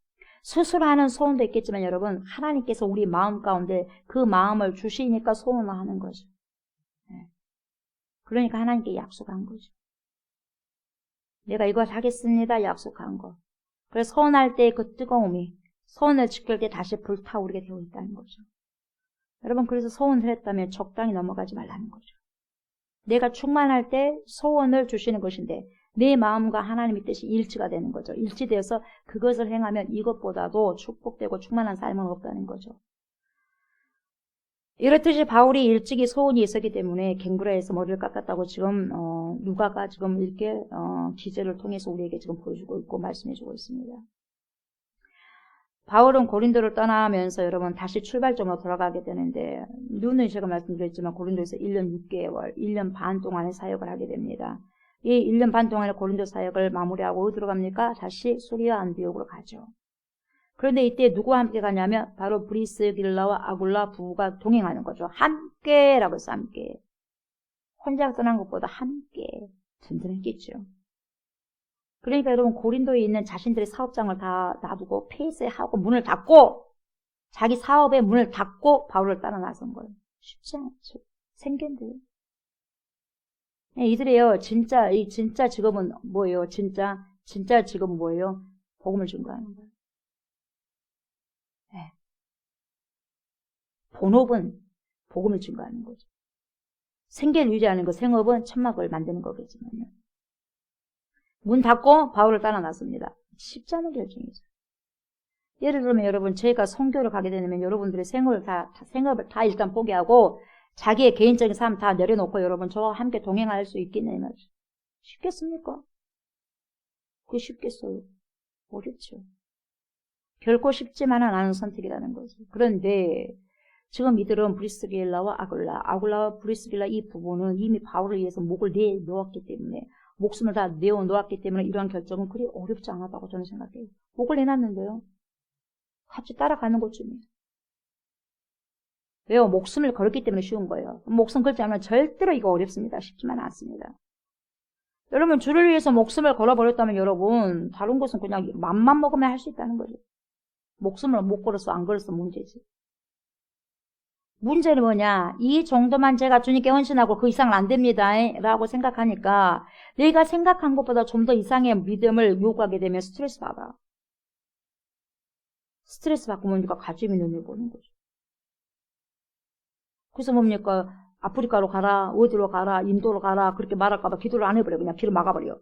하는 소원도 있겠지만 여러분 하나님께서 우리 마음 가운데 그 마음을 주시니까 소원을 하는 거죠. 네. 그러니까 하나님께 약속한 거죠. 내가 이걸 하겠습니다. 약속한 거. 그래서 소원할 때 그 뜨거움이 소원을 지킬 때 다시 불타오르게 되어 있다는 거죠. 여러분, 그래서 소원을 했다면 적당히 넘어가지 말라는 거죠. 내가 충만할 때 소원을 주시는 것인데 내 마음과 하나님의 뜻이 일치가 되는 거죠. 일치되어서 그것을 행하면 이것보다도 축복되고 충만한 삶은 없다는 거죠. 이렇듯이 바울이 일찍이 소원이 있었기 때문에 갱구라에서 머리를 깎았다고 지금 누가가 지금 이렇게 기제를 통해서 우리에게 지금 보여주고 있고 말씀해주고 있습니다. 바울은 고린도를 떠나면서 여러분 다시 출발점으로 돌아가게 되는데 누누이 제가 말씀드렸지만 고린도에서 1년 6개월, 1년 반 동안의 사역을 하게 됩니다. 이 1년 반 동안의 고린도 사역을 마무리하고 어디로 갑니까? 다시 수리아 안디옥으로 가죠. 그런데 이때 누구와 함께 가냐면 바로 브리스길라와 아굴라 부부가 동행하는 거죠. 함께라고 해서 함께. 혼자 떠난 것보다 함께 든든했겠죠. 그러니까 여러분 고린도에 있는 자신들의 사업장을 다 놔두고 폐쇄하고 문을 닫고 자기 사업의 문을 닫고 바울을 따라 나선 거예요. 쉽지 않죠. 생견돼요. 이들이요 진짜 직업은 뭐예요? 진짜 직업은 뭐예요? 복음을 증거하는 거예요. 네. 본업은 복음을 증거하는 거죠. 생계를 유지하는 거, 생업은 천막을 만드는 거겠지만요. 문 닫고 바울을 따라 나섭니다. 쉽지 않은 결정이죠. 예를 들면 여러분, 저희가 선교를 가게 되면 여러분들의 생업을 다 일단 포기하고 자기의 개인적인 삶 다 내려놓고 여러분 저와 함께 동행할 수 있겠냐 말이죠. 쉽겠습니까? 그게 쉽겠어요? 어렵죠. 결코 쉽지만은 않은 선택이라는 거죠. 그런데 지금 이들은 브리스길라와 아굴라와 브리스길라 이 부부는 이미 바울을 위해서 목을 내놓았기 때문에 목숨을 다 내어놓았기 때문에 이러한 결정은 그리 어렵지 않았다고 저는 생각해요. 목을 내놨는데요. 같이 따라가는 것쯤이에요. 왜요? 목숨을 걸었기 때문에 쉬운 거예요. 목숨 걸지 않으면 절대로 이거 어렵습니다. 쉽지만 않습니다. 여러분 주를 위해서 목숨을 걸어버렸다면 여러분 다른 것은 그냥 맘만 먹으면 할 수 있다는 거죠. 목숨을 못 걸어서 안 걸어서 문제지. 문제는 뭐냐? 이 정도만 제가 주님께 헌신하고 그 이상은 안 됩니다. 라고 생각하니까 내가 생각한 것보다 좀 더 이상의 믿음을 요구하게 되면 스트레스 받아. 스트레스 받고 뭡니까? 가슴이 눈을 보는 거죠. 그래서 뭡니까? 아프리카로 가라, 어디로 가라, 인도로 가라 그렇게 말할까봐 기도를 안 해버려. 그냥 길을 막아버려.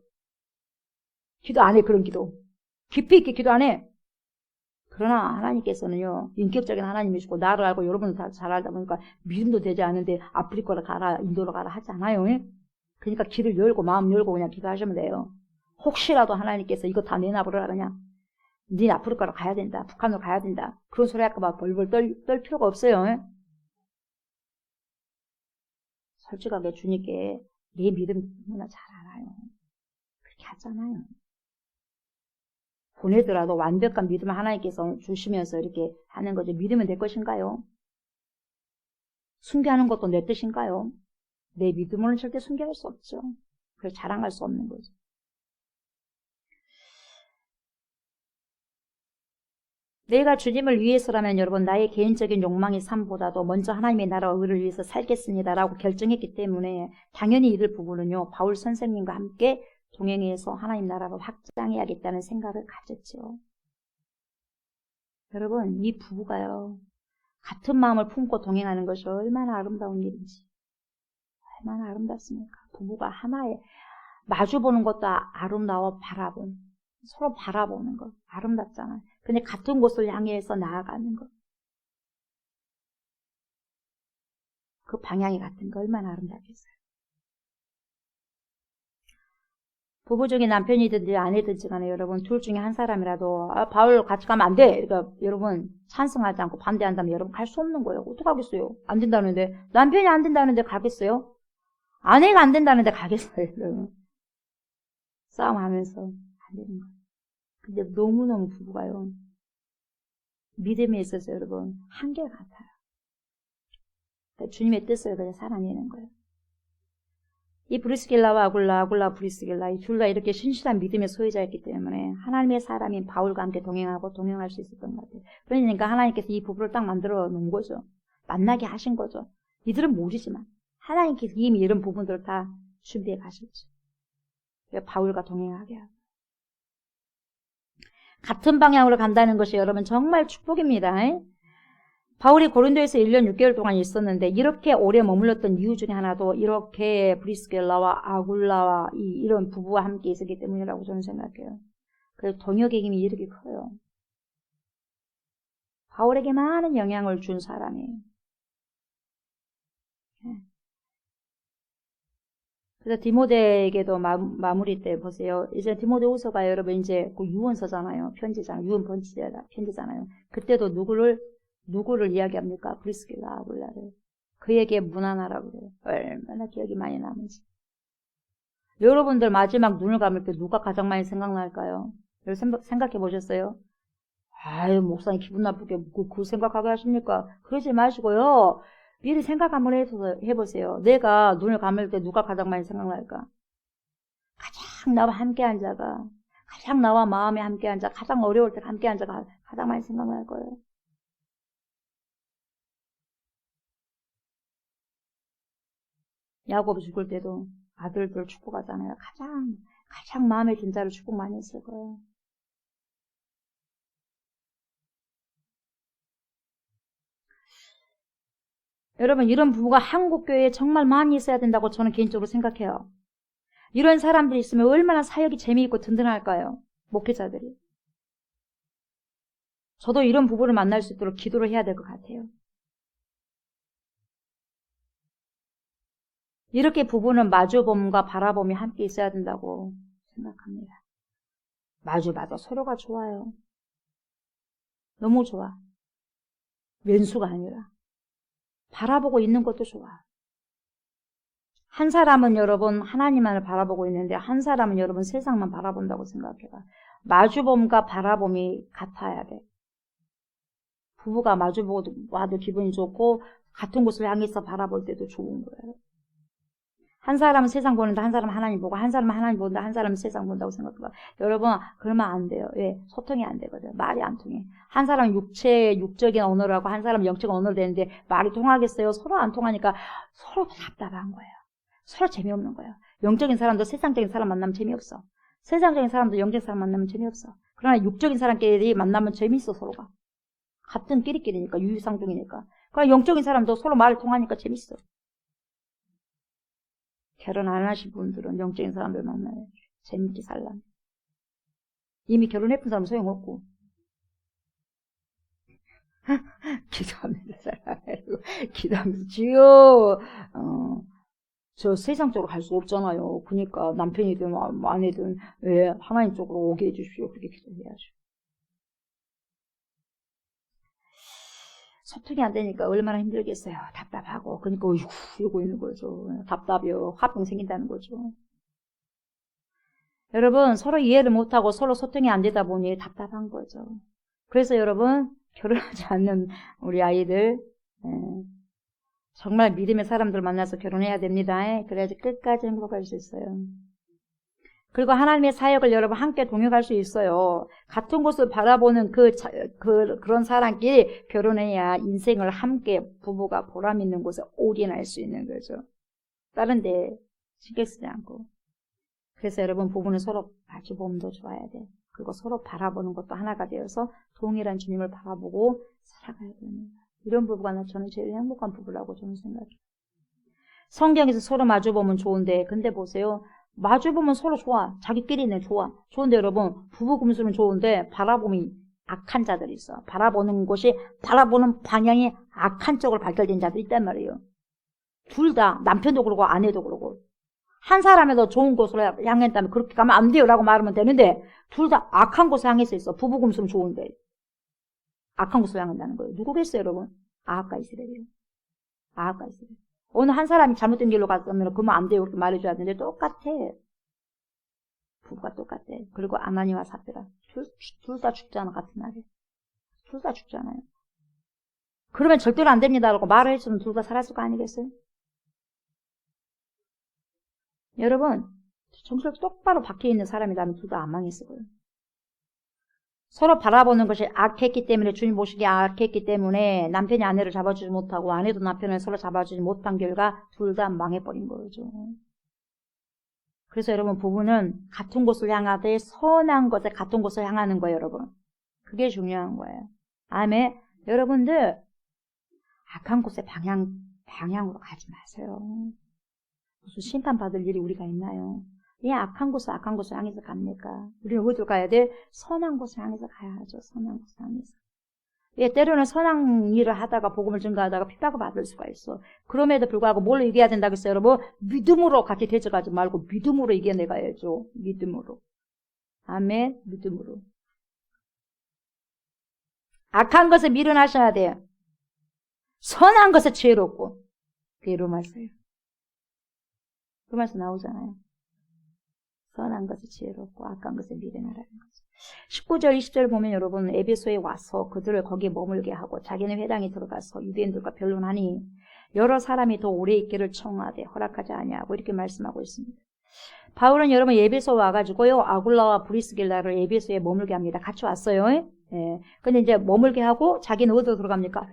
기도 안 해. 그런 기도. 깊이 있게 기도 안 해. 그러나 하나님께서는요, 인격적인 하나님이시고 나를 알고 여러분을 다 잘 알다 보니까 믿음도 되지 않은데 아프리카로 가라, 인도로 가라 하지 않아요. 그러니까 길을 열고 마음 열고 그냥 기도하시면 돼요. 혹시라도 하나님께서 이거 다 내놔버려라 그냥. 네 아프리카로 가야 된다, 북한으로 가야 된다. 그런 소리 할까봐 벌벌 떨 필요가 없어요. 솔직하게 주님께 내 믿음 너무나 잘 알아요. 그렇게 하잖아요. 보내더라도 완벽한 믿음을 하나님께서 주시면서 이렇게 하는 거죠. 믿으면 될 것인가요? 순교하는 것도 내 뜻인가요? 내 믿음으로는 절대 순교할 수 없죠. 그래서 자랑할 수 없는 거죠. 내가 주님을 위해서라면 여러분 나의 개인적인 욕망의 삶보다도 먼저 하나님의 나라와 의를 위해서 살겠습니다라고 결정했기 때문에 당연히 이들 부부는요. 바울 선생님과 함께 동행해서 하나님 나라를 확장해야겠다는 생각을 가졌죠. 여러분 이 부부가요. 같은 마음을 품고 동행하는 것이 얼마나 아름다운 일인지. 얼마나 아름답습니까? 부부가 하나에 마주보는 것도 아름다워 서로 바라보는 것 아름답잖아요. 근데 같은 곳을 향해서 나아가는 것. 그 방향이 같은 거 얼마나 아름답겠어요. 부부 중에 남편이든지 아내든지 간에 여러분 둘 중에 한 사람이라도 바울 같이 가면 안 돼. 그러니까 여러분 찬성하지 않고 반대한다면 여러분 갈 수 없는 거예요. 어떡하겠어요? 안 된다는데 남편이 안 된다는데 가겠어요? 아내가 안 된다는데 가겠어요? 여러분. 싸움하면서 안 되는 거예요. 근데 너무너무 부부가요. 믿음에 있어서 여러분 한결 같아요. 그러니까 주님의 뜻을 그냥 살아내는 거예요. 이 브리스길라와 아굴라 브리스길라 이 둘 다 이렇게 신실한 믿음의 소유자였기 때문에 하나님의 사람인 바울과 함께 동행할 수 있었던 것 같아요. 그러니까 하나님께서 이 부부를 딱 만들어 놓은 거죠. 만나게 하신 거죠. 이들은 모르지만 하나님께서 이미 이런 부분들을 다 준비해 가셨죠. 바울과 동행하게 하고. 같은 방향으로 간다는 것이 여러분 정말 축복입니다. 바울이 고린도에서 1년 6개월 동안 있었는데 이렇게 오래 머물렀던 이유 중에 하나도 이렇게 브리스길라와 아굴라와 이런 부부와 함께 있었기 때문이라고 저는 생각해요. 그래서 동역의 힘이 이렇게 커요. 바울에게 많은 영향을 준 사람이에요. 그래서 디모데에게도 마무리 때 보세요. 이제 디모데후서가 여러분 이제 그 유언서잖아요. 편지잖아요. 유언 편지잖아요. 그때도 누구를 이야기합니까? 브리스길라 아굴라를. 그에게 문안하라고 그래요. 얼마나 기억이 많이 남은지. 여러분들 마지막 눈을 감을 때 누가 가장 많이 생각날까요? 여러분 생각해 보셨어요? 아유, 목사님 기분 나쁘게 그 생각하게 하십니까? 그러지 마시고요. 미리 생각 한번 해보세요. 내가 눈을 감을 때 누가 가장 많이 생각날까? 가장 나와 함께한 자가, 가장 나와 마음에 함께한 자, 가장 어려울 때 함께한 자가 가장 많이 생각날 거예요. 야곱 죽을 때도 아들들 축복하잖아요. 가장 마음에 든 자를 축복 많이 했을 거예요. 여러분, 이런 부부가 한국교회에 정말 많이 있어야 된다고 저는 개인적으로 생각해요. 이런 사람들이 있으면 얼마나 사역이 재미있고 든든할까요? 목회자들이. 저도 이런 부부를 만날 수 있도록 기도를 해야 될 것 같아요. 이렇게 부부는 마주봄과 바라봄이 함께 있어야 된다고 생각합니다. 마주봐도 서로가 좋아요. 너무 좋아. 왼수가 아니라. 바라보고 있는 것도 좋아. 한 사람은 여러분 하나님만을 바라보고 있는데 한 사람은 여러분 세상만 바라본다고 생각해봐. 마주봄과 바라봄이 같아야 돼. 부부가 마주보고 와도 기분이 좋고 같은 곳을 향해서 바라볼 때도 좋은 거예요. 한 사람은 세상 보는데 한 사람은 하나님 보고 한 사람은 하나님 보는데 한 사람은 세상 본다고 생각해봐. 여러분 그러면 안 돼요. 왜? 소통이 안 되거든. 말이 안 통해. 한 사람은 육적인 언어를 하고 한 사람은 영적인 언어를 되는데 말이 통하겠어요? 서로 안 통하니까 서로 답답한 거예요. 서로 재미없는 거예요. 영적인 사람도 세상적인 사람 만나면 재미없어. 세상적인 사람도 영적인 사람 만나면 재미없어. 그러나 육적인 사람끼리 만나면 재미있어 서로가. 같은 끼리끼리니까 유유상종이니까. 그러나 영적인 사람도 서로 말이 통하니까 재밌어. 결혼 안 하신 분들은 영적인 사람들 만나요. 재밌게 살라면. 이미 결혼했던 사람은 소용없고. 기도하면서 기도하면서 주여 저 세상 쪽으로 갈 수 없잖아요. 그러니까 남편이든 아내든 왜 하나님 쪽으로 오게 해주십시오. 그렇게 기도해야죠. 소통이 안 되니까 얼마나 힘들겠어요. 답답하고. 그러니까 이러고 있는 거죠. 답답해요. 화병 생긴다는 거죠. 여러분 서로 이해를 못하고 서로 소통이 안 되다 보니 답답한 거죠. 그래서 여러분 결혼하지 않는 우리 아이들 정말 믿음의 사람들 만나서 결혼해야 됩니다. 그래야지 끝까지 행복할 수 있어요. 그리고 하나님의 사역을 여러분 함께 동역할 수 있어요. 같은 곳을 바라보는 그런 사람끼리 결혼해야 인생을 함께 부부가 보람 있는 곳에 올인할 수 있는 거죠. 다른 데 신경 쓰지 않고. 그래서 여러분 부부는 서로 마주보면 더 좋아야 돼. 그리고 서로 바라보는 것도 하나가 되어서 동일한 주님을 바라보고 살아가야 됩니다. 이런 부부가 저는 제일 행복한 부부라고 저는 생각해요. 성경에서 서로 마주보면 좋은데 근데 보세요. 마주보면 서로 좋아. 자기끼리는 좋아. 좋은데 여러분 부부 금수는 좋은데 바라봄이 악한 자들이 있어. 바라보는 방향이 악한 쪽으로 발달된 자들이 있단 말이에요. 둘 다 남편도 그러고 아내도 그러고 한 사람에도 좋은 곳으로 향했다면 그렇게 가면 안 돼요 라고 말하면 되는데 둘 다 악한 곳을 향해서 있어. 부부 금수는 좋은데 악한 곳으로 향한다는 거예요. 누구겠어요 여러분? 아합과 이스라엘이에요. 아합과 이스라엘. 어느 한 사람이 잘못된 길로 갔으면 그러면 안 돼요. 그렇게 말해줘야 되는데 똑같아. 부부가 똑같아. 그리고 아나니와 삽비라. 둘 다 죽잖아. 같은 날에. 둘 다 죽잖아요. 그러면 절대로 안 됩니다. 라고 말을 해주면 둘 다 살았을 거 아니겠어요? 여러분 정신을 똑바로 박혀있는 사람이라면 둘 다 안 망했을 거예요. 서로 바라보는 것이 악했기 때문에 주님 보시기에 악했기 때문에 남편이 아내를 잡아주지 못하고 아내도 남편을 서로 잡아주지 못한 결과 둘 다 망해버린 거죠. 그래서 여러분 부부는 같은 곳을 향하되 선한 것에 같은 곳을 향하는 거예요. 여러분 그게 중요한 거예요. 아멘. 여러분들 악한 곳에 방향으로 가지 마세요. 무슨 심판받을 일이 우리가 있나요? 왜 악한 곳을 향해서 갑니까? 우리는 어디로 가야 돼? 선한 곳을 향해서 가야죠. 선한 곳을 향해서. 왜 때로는 선한 일을 하다가 복음을 증거하다가 핍박을 받을 수가 있어. 그럼에도 불구하고 뭘로 이겨야 된다고 했어요, 여러분? 믿음으로 같이 대적하지 말고 믿음으로 이겨내가야죠. 믿음으로. 아멘. 믿음으로. 악한 것을 밀어나셔야 돼요. 선한 것에 지혜롭고. 그게 로마서예요. 로마서 나오잖아요. 선한 것을 지혜롭고 악한 것을 밀어나라는 거죠. 19절, 20절 보면 여러분 에베소에 와서 그들을 거기에 머물게 하고 자기는 회당에 들어가서 유대인들과 변론하니 여러 사람이 더 오래 있기를 청하되 허락하지 아니하고 이렇게 말씀하고 있습니다. 바울은 여러분 에베소 와가지고요 아굴라와 브리스길라를 에베소에 머물게 합니다. 같이 왔어요. 예. 근데 이제 머물게 하고 자기는 어디로 들어갑니까?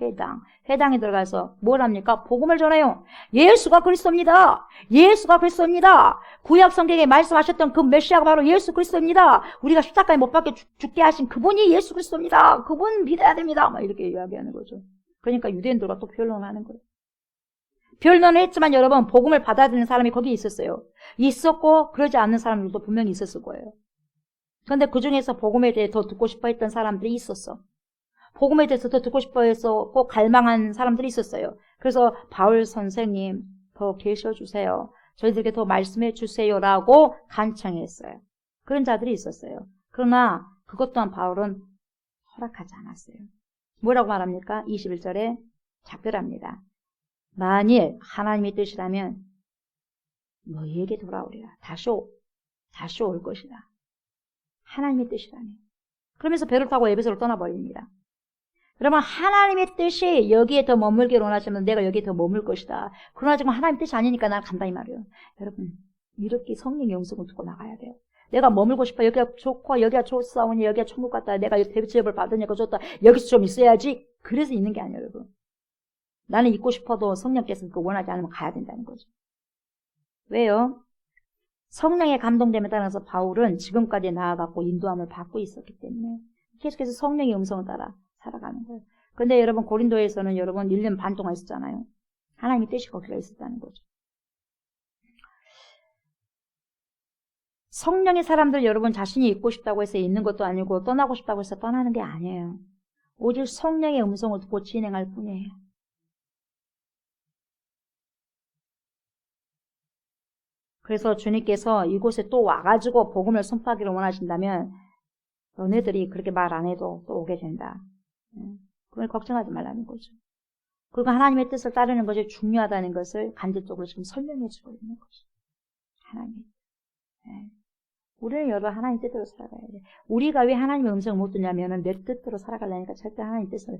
회당에 들어가서 뭘 합니까? 복음을 전해요. 예수가 그리스도입니다. 예수가 그리스도입니다. 구약 성경에 말씀하셨던 그 메시아가 바로 예수 그리스도입니다. 우리가 십자가에 못 박혀 죽게 하신 그분이 예수 그리스도입니다. 그분 믿어야 됩니다. 막 이렇게 이야기하는 거죠. 그러니까 유대인들과 또 변론하는 거예요. 변론을 했지만 여러분 복음을 받아들이는 사람이 거기에 있었어요. 있었고 그러지 않는 사람들도 분명히 있었을 거예요. 그런데 그 중에서 복음에 대해 더 듣고 싶어 했던 사람들이 있었어. 복음에 대해서 더 듣고 싶어 해서 꼭 갈망한 사람들이 있었어요. 그래서 바울 선생님 더 계셔주세요. 저희들에게 더 말씀해 주세요라고 간청했어요. 그런 자들이 있었어요. 그러나 그것 또한 바울은 허락하지 않았어요. 뭐라고 말합니까? 21절에 작별합니다. 만일 하나님의 뜻이라면 너희에게 돌아오리라. 다시 올 것이다. 하나님의 뜻이라면. 그러면서 배를 타고 에베소를 떠나버립니다. 그러면 하나님의 뜻이 여기에 더 머물기를 원하시면 내가 여기에 더 머물 것이다. 그러나 지금 하나님의 뜻이 아니니까 난 간다 이 말이에요. 여러분 이렇게 성령의 음성을 듣고 나가야 돼요. 내가 머물고 싶어. 여기가 좋고 여기가 좋사오니 여기가 천국 같다. 내가 대접을 받으니까 좋다. 여기서 좀 있어야지. 그래서 있는 게 아니에요. 여러분. 나는 있고 싶어도 성령께서 그거 원하지 않으면 가야 된다는 거죠. 왜요? 성령의 감동됨에 따라서 바울은 지금까지 나아갔고 인도함을 받고 있었기 때문에 계속해서 성령의 음성을 따라 살아가는 거예요. 근데 여러분 고린도에서는 여러분 1년 반 동안 있었잖아요. 하나님의 뜻이 거기가 있었다는 거죠. 성령의 사람들 여러분 자신이 있고 싶다고 해서 있는 것도 아니고 떠나고 싶다고 해서 떠나는 게 아니에요. 오직 성령의 음성을 듣고 진행할 뿐이에요. 그래서 주님께서 이곳에 또 와가지고 복음을 선포하기를 원하신다면 너네들이 그렇게 말 안 해도 또 오게 된다. 그걸 걱정하지 말라는 거죠. 그리고 하나님의 뜻을 따르는 것이 중요하다는 것을 간접적으로 지금 설명해 주고 있는 거죠. 하나님. 우리는 여러분 하나님 뜻대로 살아가야 돼. 우리가 왜 하나님의 음성을 못 듣냐면은 내 뜻대로 살아가려니까 절대 하나님 뜻을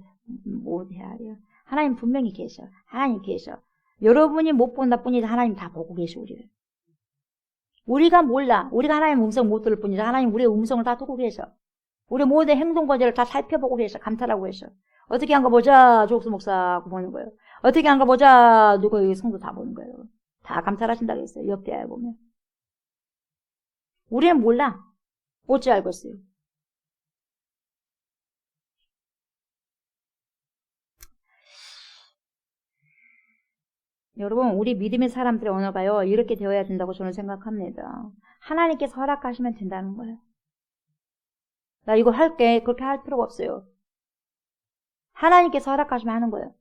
못 해야 돼요. 하나님 분명히 계셔. 하나님 계셔. 여러분이 못 본다 뿐이지 하나님 다 보고 계셔 우리를. 우리가 몰라. 우리가 하나님의 음성 못 들을 뿐이지 하나님 우리의 음성을 다 듣고 계셔. 우리 모든 행동 과제를 다 살펴보고 계셔. 감찰하고 계셔. 어떻게 한 거 보자. 조옥수 목사 보는 거예요. 어떻게 한 거 보자. 누구 성도 다 보는 거예요. 다 감찰하신다고 했어요. 역대하에 보면. 우리는 몰라. 어찌 알고 있어요. 여러분 우리 믿음의 사람들의 언어가요. 이렇게 되어야 된다고 저는 생각합니다. 하나님께서 허락하시면 된다는 거예요. 나 이거 할게. 그렇게 할 필요가 없어요. 하나님께서 허락하시면 하는 거예요.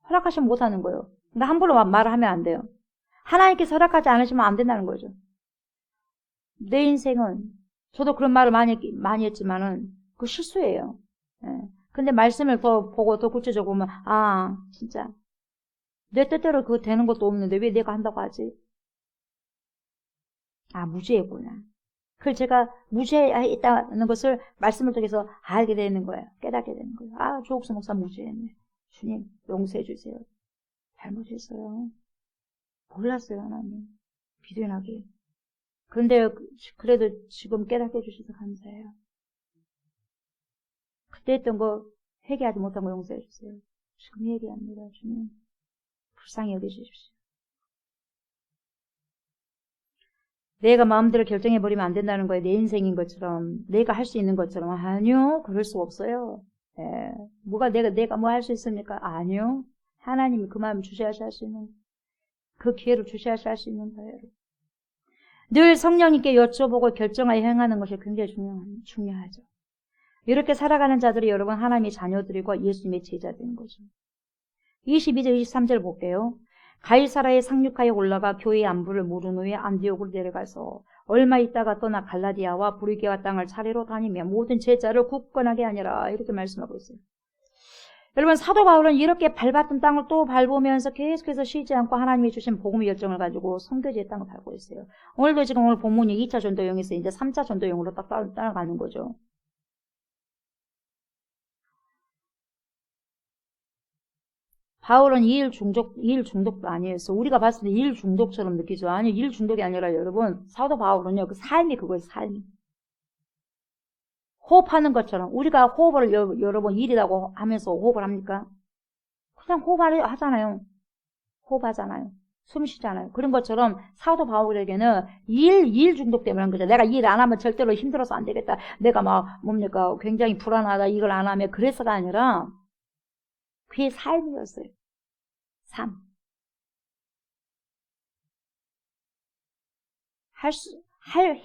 허락하시면 못하는 거예요. 근데 함부로 말을 하면 안 돼요. 하나님께서 허락하지 않으시면 안 된다는 거죠. 내 인생은 저도 그런 말을 많이 했지만은 그 실수예요. 근데 말씀을 더 보고 더 구체적으로 보면 진짜 내 뜻대로 그거 되는 것도 없는데 왜 내가 한다고 하지? 무죄구나. 그걸 제가 무죄했다는 것을 말씀을 통해서 알게 되는 거예요. 깨닫게 되는 거예요. 조옥수 목사 무죄했네. 주님 용서해 주세요. 잘못했어요. 몰랐어요 하나님. 비련하게. 그런데 그래도 지금 깨닫게 해주셔서 감사해요. 그때 했던 거 회개하지 못한 거 용서해 주세요. 지금 회개합니다. 주님. 불쌍히 여겨주십시오. 내가 마음대로 결정해버리면 안 된다는 거예요. 내 인생인 것처럼. 내가 할 수 있는 것처럼. 아니요. 그럴 수 없어요. 뭐가 내가 뭐 할 수 있습니까? 아니요. 하나님이 그 마음 주셔야지 할 수 있는, 그 기회를 주셔야지 할 수 있는 거예요. 늘 성령님께 여쭤보고 결정하여 행하는 것이 굉장히 중요하죠. 이렇게 살아가는 자들이 여러분 하나님의 자녀들이고 예수님의 제자들인 거죠. 22절 23절 볼게요. 가이사라에 상륙하여 올라가 교회의 안부를 물은 후에 안디옥으로 내려가서 얼마 있다가 떠나 갈라디아와 브리기아 땅을 차례로 다니며 모든 제자를 굳건하게 하니라. 이렇게 말씀하고 있어요. 여러분 사도 바울은 이렇게 밟았던 땅을 또 밟으면서 계속해서 쉬지 않고 하나님이 주신 복음의 열정을 가지고 선교지의 땅을 밟고 있어요. 오늘도 지금 오늘 본문이 2차 전도여행에서 이제 3차 전도여행으로 딱 따라가는 거죠. 바울은 이일 중독도 아니었어. 우리가 봤을 때 이일 중독처럼 느끼죠. 아니, 이일 중독이 아니라 여러분, 사도 바울은요, 그 삶이 그거예요, 삶이. 호흡하는 것처럼, 우리가 호흡을 여러분 일이라고 하면서 호흡을 합니까? 그냥 호흡하잖아요. 호흡하잖아요. 숨 쉬잖아요. 그런 것처럼 사도 바울에게는 일 중독 때문에 한 거죠. 내가 일 안 하면 절대로 힘들어서 안 되겠다. 내가 뭡니까, 굉장히 불안하다, 이걸 안 하면 그래서가 아니라, 그의 삶이었어요. 삶.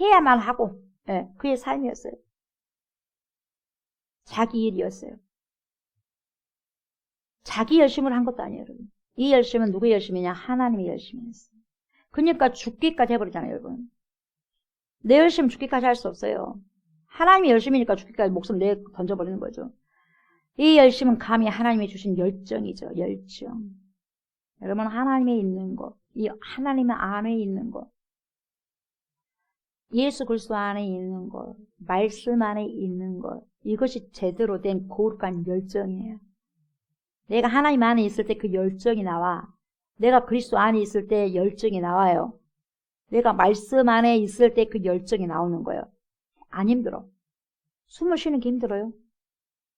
해야만 하고, 예, 그의 삶이었어요. 자기 일이었어요. 자기 열심을 한 것도 아니에요, 여러분. 이 열심은 누구의 열심이냐? 하나님의 열심이었어요. 그러니까 죽기까지 해버리잖아요, 여러분. 내 열심 죽기까지 할 수 없어요. 하나님의 열심이니까 죽기까지 목숨 던져버리는 거죠. 이 열심은 감히 하나님이 주신 열정이죠. 열정. 여러분 하나님에 있는 것, 이 하나님 안에 있는 것, 예수 그리스도 안에 있는 것, 말씀 안에 있는 것, 이것이 제대로 된 거룩한 열정이에요. 내가 하나님 안에 있을 때 그 열정이 나와. 내가 그리스도 안에 있을 때 열정이 나와요. 내가 말씀 안에 있을 때 그 열정이 나오는 거예요. 안 힘들어. 숨을 쉬는 게 힘들어요?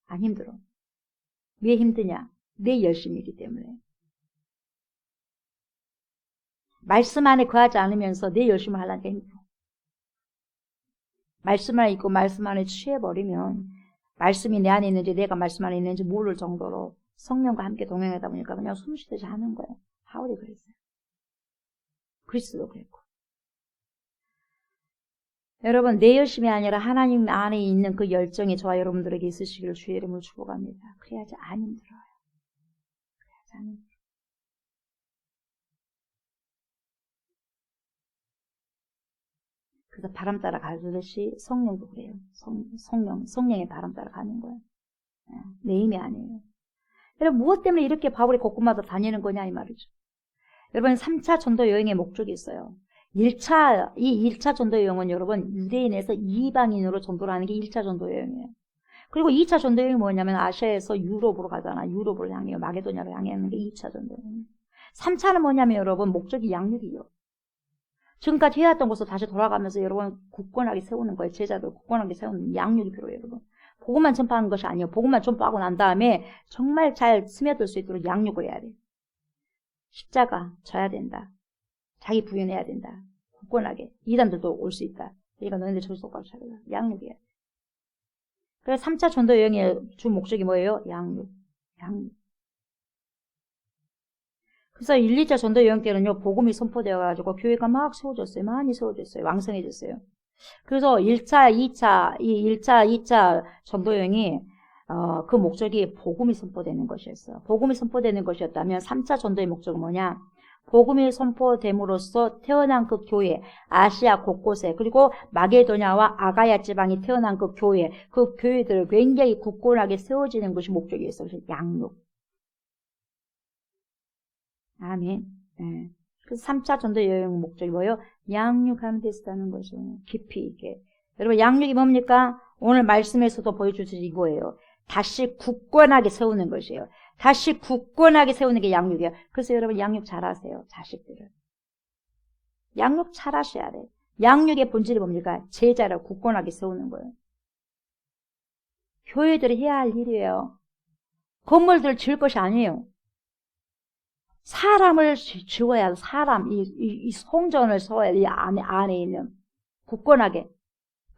안 힘들어. 왜 힘드냐? 내 열심이기 때문에. 말씀 안에 거하지 않으면서 내 열심을 하려니까 힘들어. 말씀 안에 있고 말씀 안에 취해버리면 말씀이 내 안에 있는지 내가 말씀 안에 있는지 모를 정도로 성령과 함께 동행하다 보니까 그냥 숨쉬듯이 하는 거예요. 바울이 그랬어요. 그리스도도 그랬고. 여러분 내 열심이 아니라 하나님 안에 있는 그 열정이 저와 여러분들에게 있으시기를 주의 이름으로 축복합니다. 그래야지 안 힘들어요. 그래야지 안 힘들어요. 그래서 바람 따라 가듯이 성령도 그래요. 성령의 바람 따라 가는 거예요. 내 힘이 아니에요. 여러분 무엇 때문에 이렇게 바울이 곳곳마다 다니는 거냐 이 말이죠. 여러분 3차 전도 여행의 목적이 있어요. 1차 전도 여행은 여러분 유대인에서 이방인으로 전도를 하는 게 1차 전도 여행이에요. 그리고 2차 전도 여행이 뭐냐면 아시아에서 유럽으로 가잖아. 유럽을 향해요. 마게도냐로 향하는 게 2차 전도 여행. 3차는 뭐냐면 여러분 목적이 양육이요. 지금까지 해왔던 곳으로 다시 돌아가면서 여러분 굳건하게 세우는 거예요. 제자들 굳건하게 세우는 양육이 필요해요. 여러분. 복음만 전파하는 것이 아니에요. 복음만 전파하고 난 다음에 정말 잘 스며들 수 있도록 양육을 해야 돼요. 십자가 져야 된다. 자기 부인해야 된다. 굳건하게. 이단들도 올 수 있다. 그러니까 너희들 저기 똑바로 차려라. 양육해야 돼. 그래서 3차 전도 여행의 주 목적이 뭐예요? 양육. 그래서 1, 2차 전도 여행 때는요, 복음이 선포되어가지고 교회가 막 세워졌어요. 많이 세워졌어요. 왕성해졌어요. 그래서 1차, 2차 전도 여행이, 그 목적이 복음이 선포되는 것이었어요. 복음이 선포되는 것이었다면 3차 전도의 목적은 뭐냐? 복음이 선포됨으로써 태어난 그 교회, 아시아 곳곳에, 그리고 마게도냐와 아가야 지방이 태어난 그 교회들을 굉장히 굳건하게 세워지는 것이 목적이었어요. 그래서 양육. 아멘. 네. 그래서 3차 전도 여행 목적이 뭐예요? 양육하는 데 있다는 거죠. 깊이 있게. 여러분, 양육이 뭡니까? 오늘 말씀에서도 보여주듯이 이거예요. 다시 굳건하게 세우는 것이에요. 다시 굳건하게 세우는 게 양육이에요. 그래서 여러분, 양육 잘하세요. 자식들을. 양육 잘하셔야 돼요. 양육의 본질이 뭡니까? 제자를 굳건하게 세우는 거예요. 교회들이 해야 할 일이에요. 건물들을 지을 것이 아니에요. 사람을 지어야 사람, 이 성전을 세워야 이 안에 있는 굳건하게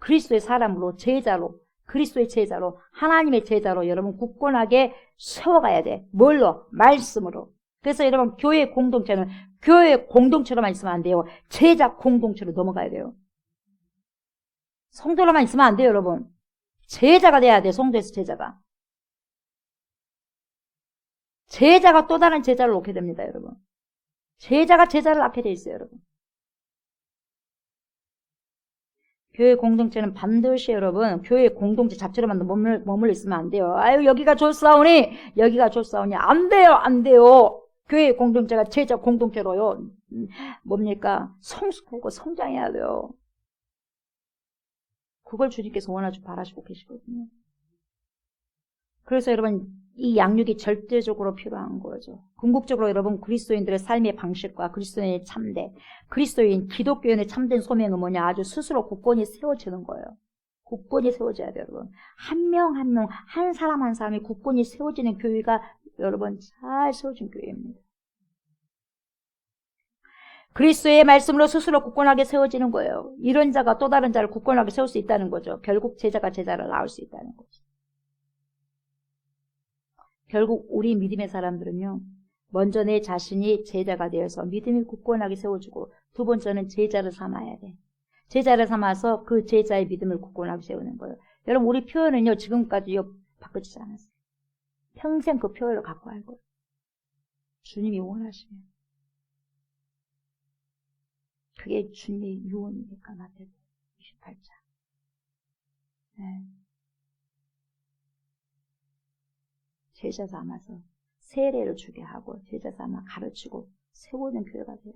그리스도의 사람으로 제자로 그리스도의 제자로, 하나님의 제자로 여러분 굳건하게 세워가야 돼. 뭘로? 말씀으로. 그래서 여러분 교회 공동체는 교회 공동체로만 있으면 안 돼요. 제자 공동체로 넘어가야 돼요. 성도로만 있으면 안 돼요, 여러분. 제자가 돼야 돼, 성도에서 제자가. 제자가 또 다른 제자를 놓게 됩니다, 여러분. 제자가 제자를 낳게 돼 있어요, 여러분. 교회 공동체는 반드시 여러분, 교회 공동체 자체로만 머물러 있으면 안 돼요. 아유, 여기가 좋사오니, 여기가 좋사오니. 안 돼요, 안 돼요. 교회 공동체가 제자 공동체로요. 뭡니까? 성숙하고 성장해야 돼요. 그걸 주님께서 원하시고 바라시고 계시거든요. 그래서 여러분, 이 양육이 절대적으로 필요한 거죠. 궁극적으로 여러분, 그리스도인들의 삶의 방식과 그리스도인의 참대, 그리스도인, 기독교인의 참된 소명은 뭐냐? 아주 스스로 굳건히 세워지는 거예요. 굳건히 세워져야 돼요, 여러분. 한 명 한 명, 한 사람 한 사람이 굳건히 세워지는 교회가 여러분 잘 세워진 교회입니다. 그리스도의 말씀으로 스스로 굳건하게 세워지는 거예요. 이런 자가 또 다른 자를 굳건하게 세울 수 있다는 거죠. 결국 제자가 제자를 낳을 수 있다는 거죠. 결국 우리 믿음의 사람들은요, 먼저 내 자신이 제자가 되어서 믿음이 굳건하게 세워지고, 두 번째는 제자를 삼아야 돼. 제자를 삼아서 그 제자의 믿음을 굳건하게 세우는 거예요. 여러분, 우리 표현은요, 지금까지요, 바꾸지 않았어요. 평생 그 표현을 갖고 갈 거예요. 주님이 원하시면. 그게 주님의 유언이니까, 마태복음 28장. 네. 제자 삼아서 세례를 주게 하고 제자 삼아 가르치고 세우는 교회가 돼요.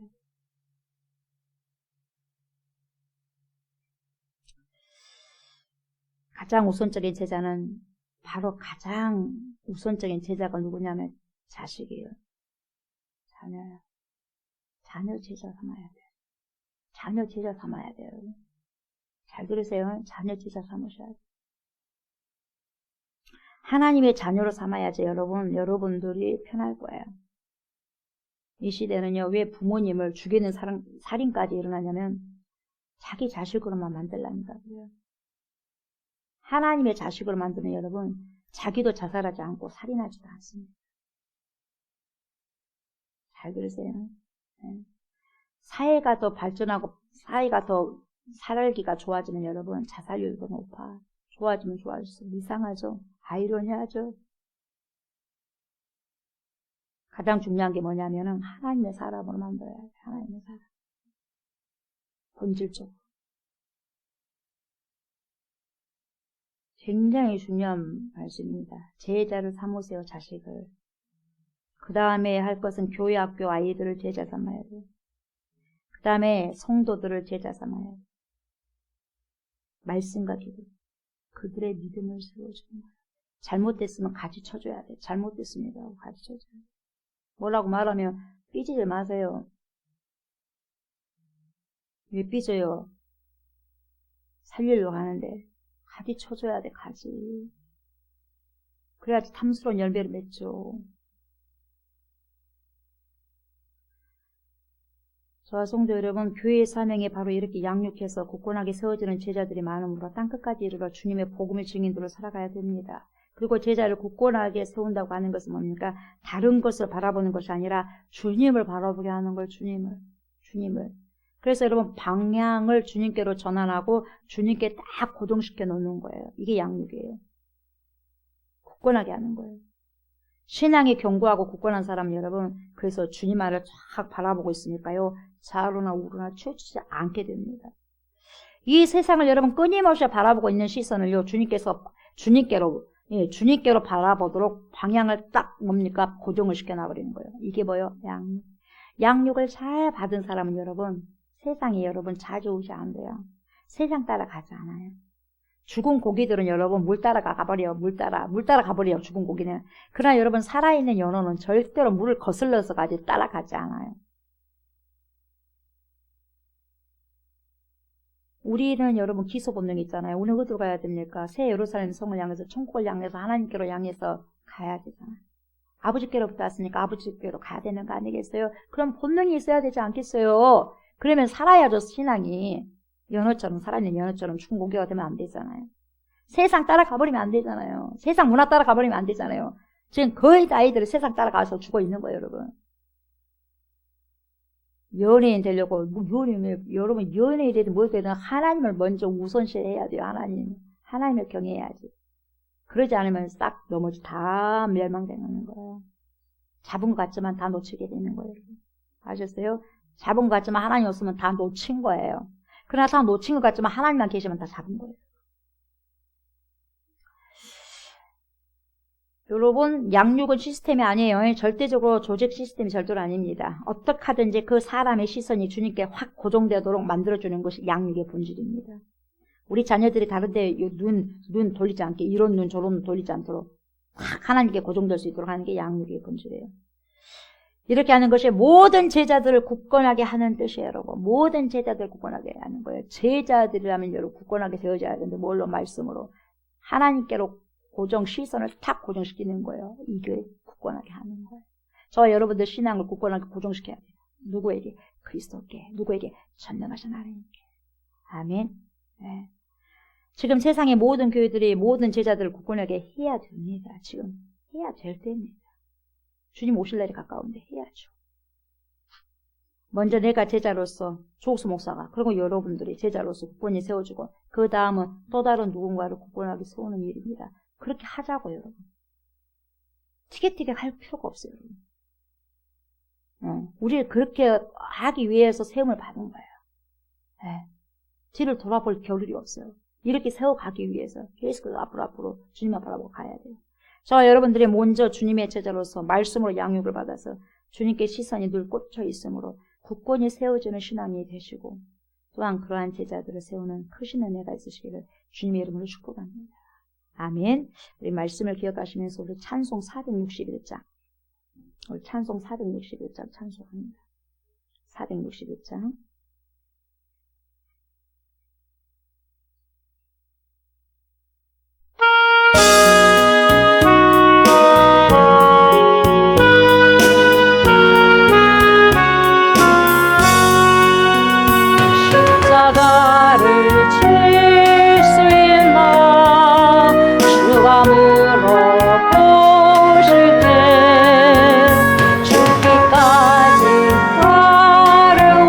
가장 우선적인 제자는 바로 가장 우선적인 제자가 누구냐면 자식이에요. 자녀요. 자녀 제자 삼아야 돼요. 자녀 제자 삼아야 돼요. 잘 들으세요. 자녀 제자 삼으셔야 돼요. 하나님의 자녀로 삼아야지 여러분들이 편할 거예요. 이 시대는요, 왜 부모님을 죽이는 살인까지 일어나냐면 자기 자식으로만 만들라니까 그래요. 하나님의 자식으로 만드는 여러분, 자기도 자살하지 않고 살인하지도 않습니다. 잘 들으세요. 네. 사회가 더 발전하고 사회가 더 살기가 좋아지면 여러분 자살률도 높아. 좋아지면 좋아질수록 이상하죠. 아이러니하죠. 가장 중요한 게 뭐냐면은 하나님의 사람으로 만들어야 돼. 하나님의 사람. 본질적으로. 굉장히 중요한 말씀입니다. 제자를 삼으세요, 자식을. 그 다음에 할 것은 교회 학교 아이들을 제자 삼아야 돼요. 그 다음에 성도들을 제자 삼아야 돼요. 말씀과 기도. 그들의 믿음을 세워주는 거예요. 잘못됐으면 같이 쳐줘야 돼. 잘못됐습니다. 같이 쳐줘야 돼. 뭐라고 말하면 삐지지 마세요. 왜 삐져요? 살리려고 하는데 같이 쳐줘야 돼. 같이. 그래야지 탐스러운 열매를 맺죠. 저와 성도 여러분, 교회의 사명이 바로 이렇게 양육해서 굳건하게 세워지는 제자들이 많으므로 땅끝까지 이르러 주님의 복음의 증인들로 살아가야 됩니다. 그리고 제자를 굳건하게 세운다고 하는 것은 뭡니까? 다른 것을 바라보는 것이 아니라 주님을 바라보게 하는 걸, 주님을. 그래서 여러분, 방향을 주님께로 전환하고 주님께 딱 고정시켜 놓는 거예요. 이게 양육이에요. 굳건하게 하는 거예요. 신앙이 견고하고 굳건한 사람은 여러분, 그래서 주님만을 쫙 바라보고 있으니까요, 좌우로나 우로나 치우치지 않게 됩니다. 이 세상을 여러분 끊임없이 바라보고 있는 시선을요, 주님께로 바라보도록 방향을 딱 뭡니까? 고정을 시켜놔버리는 거예요. 이게 뭐예요? 양육을 잘 받은 사람은 여러분, 세상에 여러분 자주오지 않아요. 세상 따라가지 않아요. 죽은 고기들은 여러분 물 따라 가버려요. 물 따라 가버려요. 죽은 고기는. 그러나 여러분 살아있는 연어는 절대로 물을 거슬러서 따라가지 않아요. 우리는 여러분 기소 본능이 있잖아요. 오늘 어디로 가야 됩니까? 새 예루살렘 성을 향해서 천국을 향해서 하나님께로 향해서 가야 되잖아요. 아버지께로부터 왔으니까 아버지께로 가야 되는 거 아니겠어요? 그럼 본능이 있어야 되지 않겠어요? 그러면 살아야죠, 신앙이. 연어처럼, 살아있는 연어처럼 죽은 고기가 되면 안 되잖아요. 세상 따라가버리면 안 되잖아요. 세상 문화 따라가버리면 안 되잖아요. 지금 거의 다 아이들이 세상 따라가서 죽어 있는 거예요, 여러분. 연예인 되려고, 여러분 연예인이 되든 뭐 되든 하나님을 먼저 우선시해야 돼요, 하나님. 하나님을 경외해야지. 그러지 않으면 싹 넘어져 다 멸망되는 거예요. 잡은 것 같지만 다 놓치게 되는 거예요. 아셨어요? 잡은 것 같지만 하나님 없으면 다 놓친 거예요. 그러나 다 놓친 것 같지만 하나님만 계시면 다 잡은 거예요. 여러분, 양육은 시스템이 아니에요. 절대적으로 조직 시스템이 절대로 아닙니다. 어떻게 하든지 그 사람의 시선이 주님께 확 고정되도록 만들어주는 것이 양육의 본질입니다. 우리 자녀들이 다른데 눈 돌리지 않게, 이런 눈 저런 눈 돌리지 않도록 확 하나님께 고정될 수 있도록 하는 게 양육의 본질이에요. 이렇게 하는 것이 모든 제자들을 굳건하게 하는 뜻이에요, 여러분. 모든 제자들을 굳건하게 하는 거예요. 제자들이라면 여러분 굳건하게 세워져야 되는데 뭘로? 말씀으로. 하나님께로 고정, 시선을 탁 고정시키는 거예요. 이게 굳건하게 하는 거예요. 저와 여러분들 신앙을 굳건하게 고정시켜야 돼요. 누구에게? 그리스도께. 누구에게? 전능하신 하나님께. 아멘. 네. 지금 세상의 모든 교회들이 모든 제자들을 굳건하게 해야 됩니다. 지금 해야 될 때입니다. 주님 오실 날이 가까운데 해야죠. 먼저 내가 제자로서 조옥수 목사가, 그리고 여러분들이 제자로서 굳건히 세워주고, 그 다음은 또 다른 누군가를 굳건하게 세우는 일입니다. 그렇게 하자고요, 여러분. 티격태격 할 필요가 없어요, 여러분. 우리 그렇게 하기 위해서 세움을 받은 거예요. 네. 뒤를 돌아볼 겨를이 없어요. 이렇게 세워가기 위해서 계속 앞으로 주님만 바라보고 가야 돼요. 저와 여러분들이 먼저 주님의 제자로서 말씀으로 양육을 받아서 주님께 시선이 늘 꽂혀 있으므로 굳건히 세워지는 신앙이 되시고, 또한 그러한 제자들을 세우는 크신 은혜가 있으시기를 주님의 이름으로 축복합니다. 아멘. 우리 말씀을 기억하시면서 우리 찬송 461장, 우리 찬송 461장 찬송합니다. 461장. 주기까지 따르오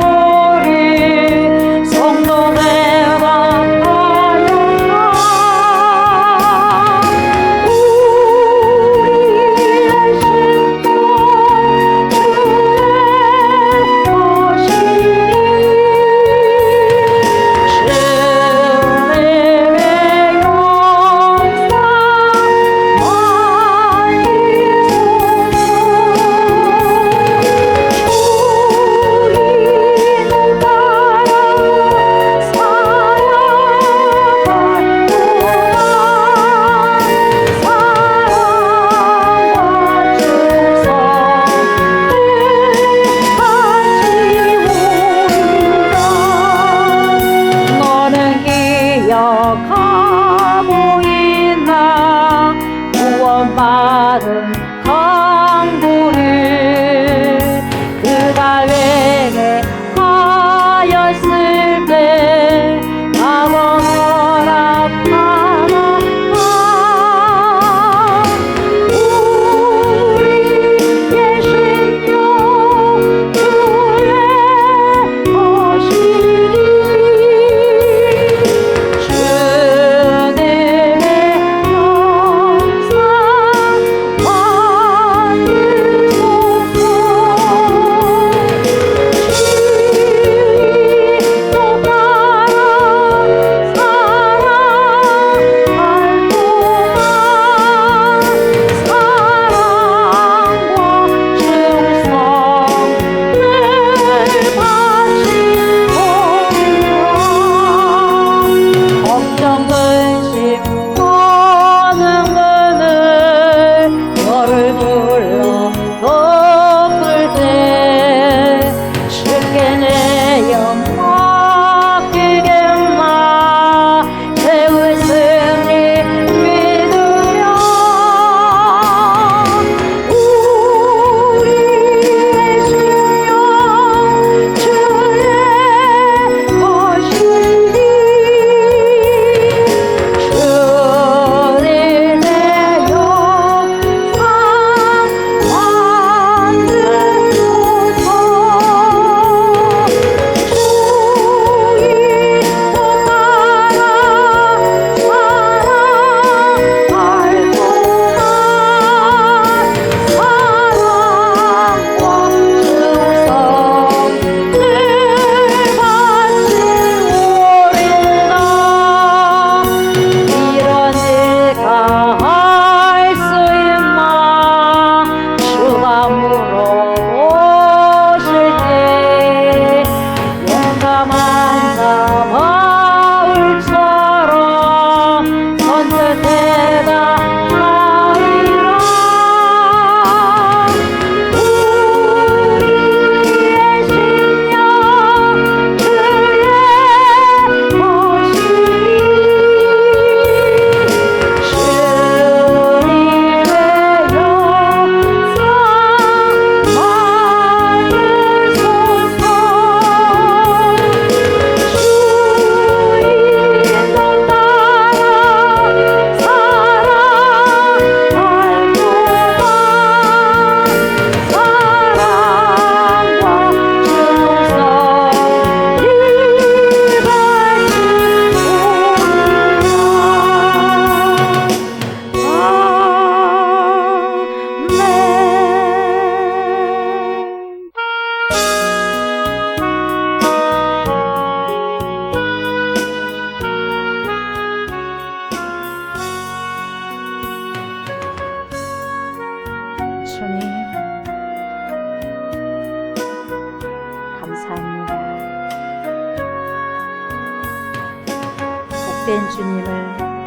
복된 주님을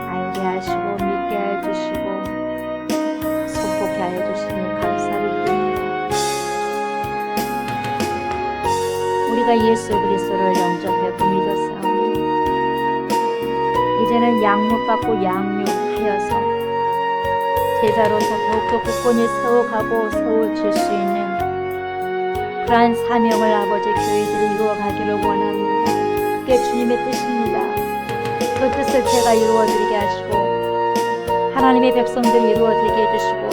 알게 하시고 믿게 해주시고 속복해 하여 주시니 감사를 드립니다. 우리가 예수 그리스도를 영접하고 믿었사오니 이제는 양육받고 양육하여서 제자로서 더욱더 굳건히 세워가고 세워질 수 있는 그러한 사명을 아버지 교회들이 이루어가기를 원합니다. 그게 주님의 뜻입니다. 그 뜻을 제가 이루어드리게 하시고 하나님의 백성들이 이루어드리게 해주시고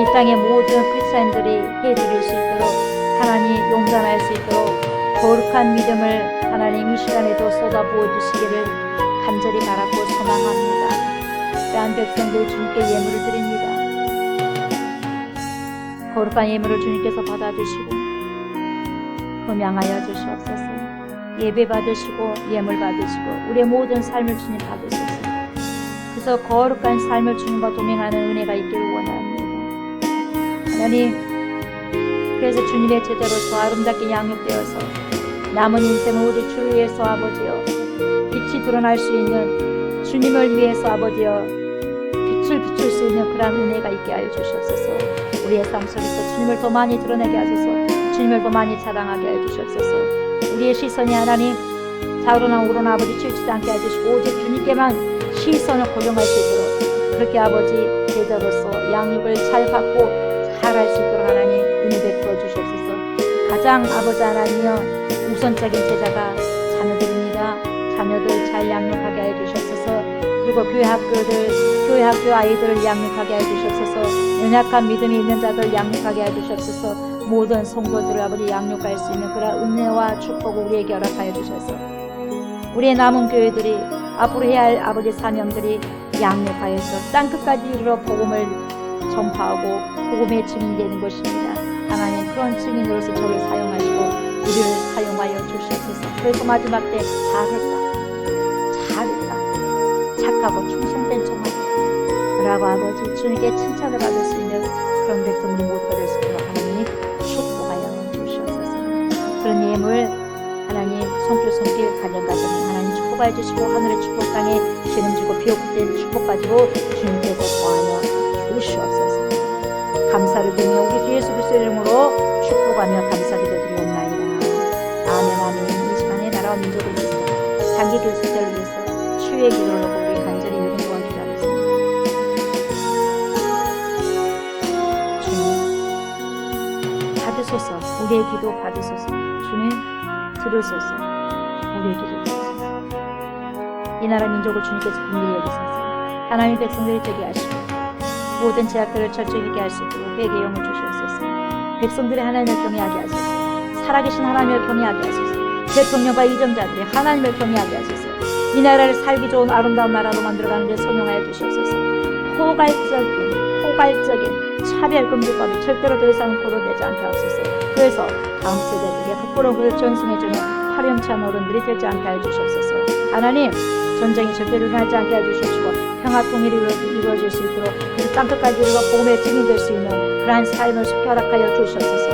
이 땅의 모든 크리스찬들이 해드릴 수 있도록 하나님 용단할 수 있도록 거룩한 믿음을 하나님 이 시간에도 쏟아부어 주시기를 간절히 바라고 소망합니다. 그러한 백성들 주님께 예물을 드립니다. 거룩한 예물을 주님께서 받아주시고 금양하여 주시옵소서. 예배 받으시고 예물 받으시고 우리의 모든 삶을 주님 받으소서. 그래서 거룩한 삶을 주님과 동행하는 은혜가 있기를 원합니다. 하나님, 그래서 주님의 제자로서 아름답게 양육되어서 남은 인생을 우리 주를 위해서 아버지여 빛이 드러날 수 있는 주님을 위해서 아버지여 빛을 비출 수 있는 그런 은혜가 있게 하여 주시옵소서. 우리의 삶 속에서 주님을 더 많이 드러내게 하소서. 주님을 더 많이 자랑하게 해 주시옵소서. 우리의 시선이 하나님 좌우로나 우로나 아버지 치우치지 않게 해주시고 오직 주님께만 시선을 고정할 수 있도록 그렇게 아버지 제자로서 양육을 잘 받고 잘 할 수 있도록 하나님 은혜 베풀어 주시옵소서. 가장 아버지 하나님이여 우선적인 제자가 자녀들입니다. 자녀들 잘 양육하게 해 주시옵소서. 그리고 교회 학교 아이들을 양육하게 해 주시옵소서. 연약한 믿음이 있는 자들 양육하게 해 주시옵소서. 모든 성도들을 아버지 양육할 수 있는 그런 은혜와 축복을 우리에게 허락하여 주셔서 우리의 남은 교회들이 앞으로 해야 할 아버지 사명들이 양육하여서 땅끝까지 이르러 복음을 전파하고 복음의 증인이 되는 것입니다. 하나님 그런 증인으로서 저를 사용하시고 우리를 사용하여 주시옵소서. 그래서 마지막 때 잘했다 착하고 충성된 종아 라고 아버지 주님께 칭찬을 받을 수 있는 그런 백성들이 모두가 될 수 있도록 하나님 축복하여 주시옵소서. 그런 예물 하나님 손길 가정가정에 하나님 축복하여 주시고 하늘의 축복 땅에 기름지고 비옥된 축복 가지고 주님께서 더하여 주시옵소서. 감사를 드리며 우리 주 예수 그리스도의 이름으로 축복하며 감사드리옵나이다. 아멘 아멘. 이 시간에 나라와 민족을 위해서 장기 교수들을 위해서 추의 기도를 놓고 우리 간절히 읽은 동안 기도하겠습니다. 주님 받으소서. 우리의 기도 받으소서. 주님 들으소서. 우리의 기도 들으소서. 이 나라 민족을 주님께서 긍휼히 여기소서. 하나님의 백성들이 되게 하시고 모든 제약들을 철저히 있게 할 수 있도록 회개의 영을 주시옵소서. 백성들이 하나님을 경외하게 하소서. 살아계신 하나님을 경외하게 하소서. 대통령과 이정자들이 하나님을 경외하게 하소서. 이 나라를 살기 좋은 아름다운 나라로 만들어가는 데 선용하여 주시옵소서. 포괄적인 차별금지법이 절대로 더 이상 고려되지 않게 하소서. 그래서 다음 세대들에게 부끄러운 것을 전승해주는 파렴치한 어른들이 되지 않게 하여 주시옵소서. 하나님 전쟁이 절대로 일어나지 않게 해주시옵시고 평화 통일이 이루어질 수 있도록 그 땅끝까지 이르러 복음의 증이 될 수 있는 그러한 삶을 속히 허락하여 주시옵소서.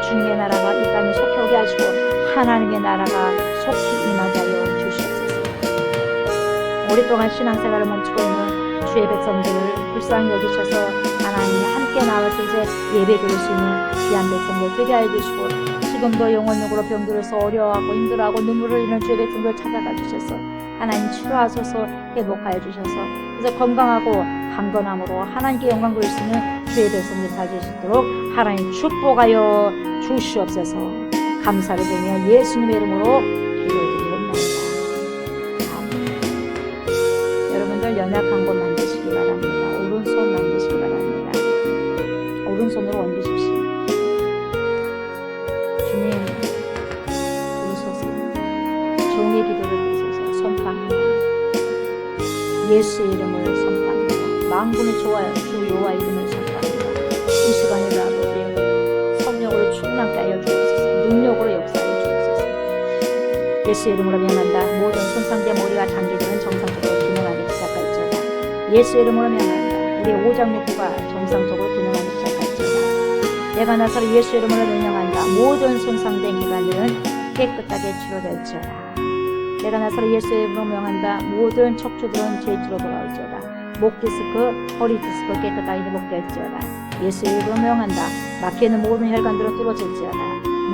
주님의 나라가 이 땅에 속히 오게 하시고 하나님의 나라가 속히 임하게 하여 주시옵소서. 오랫동안 신앙생활을 멈추고 있는 주의 백성들을 불쌍히 여기셔서 하나님이 함께 나와서 이제 예배 드릴 수 있는 귀한 백성들 되게 하여 주시고 지금도 영혼력으로 병들어서 어려워하고 힘들어하고 눈물을 흘리는 주의 백성들 찾아가 주셔서 하나님 치료하소서. 회복하여 주셔서 그래서 건강하고 강건함으로 하나님께 영광 돌릴 수 있는 주의 백성들이 다 주시도록 하나님 축복하여 주시옵소서. 감사를 드리며 예수님의 이름으로 기도드리옵나이다. 아멘. 여러분들 연약한 곳 만드시기 바랍니다. 오른손 만드시기 바랍니다. 오른손으로 얹으십시오. 주님 들으소서. 종의 기도를 선포합니다. 예수의 이름을 선포합니다. 만군의 좋아요 주 여호와 이름을 선포합니다. 이 시간에도 아버지 성령으로 충만케 하여 주옵소서. 능력으로 역사하여 주옵소서. 예수의 이름으로 명한다. 모든 손상된 머리와 장기들은 정상적으로 기능하기 시작할지어다. 예수의 이름으로 명한다. 우리의 오장육부가 정상적으로 기능하기 시작할지어다. 내가 나서로 예수의 이름으로 명령한다. 모든 손상된 기관들은 깨끗하게 치료될지어다. 내가 나사로 예수의 이름으로 명한다. 모든 척추들은 죄주로 돌아올지어다. 목 디스크, 허리 디스크 깨끗하게 회복될지어다. 예수의 이름으로 명한다. 막혀있는 모든 혈관들은 뚫어질지어다.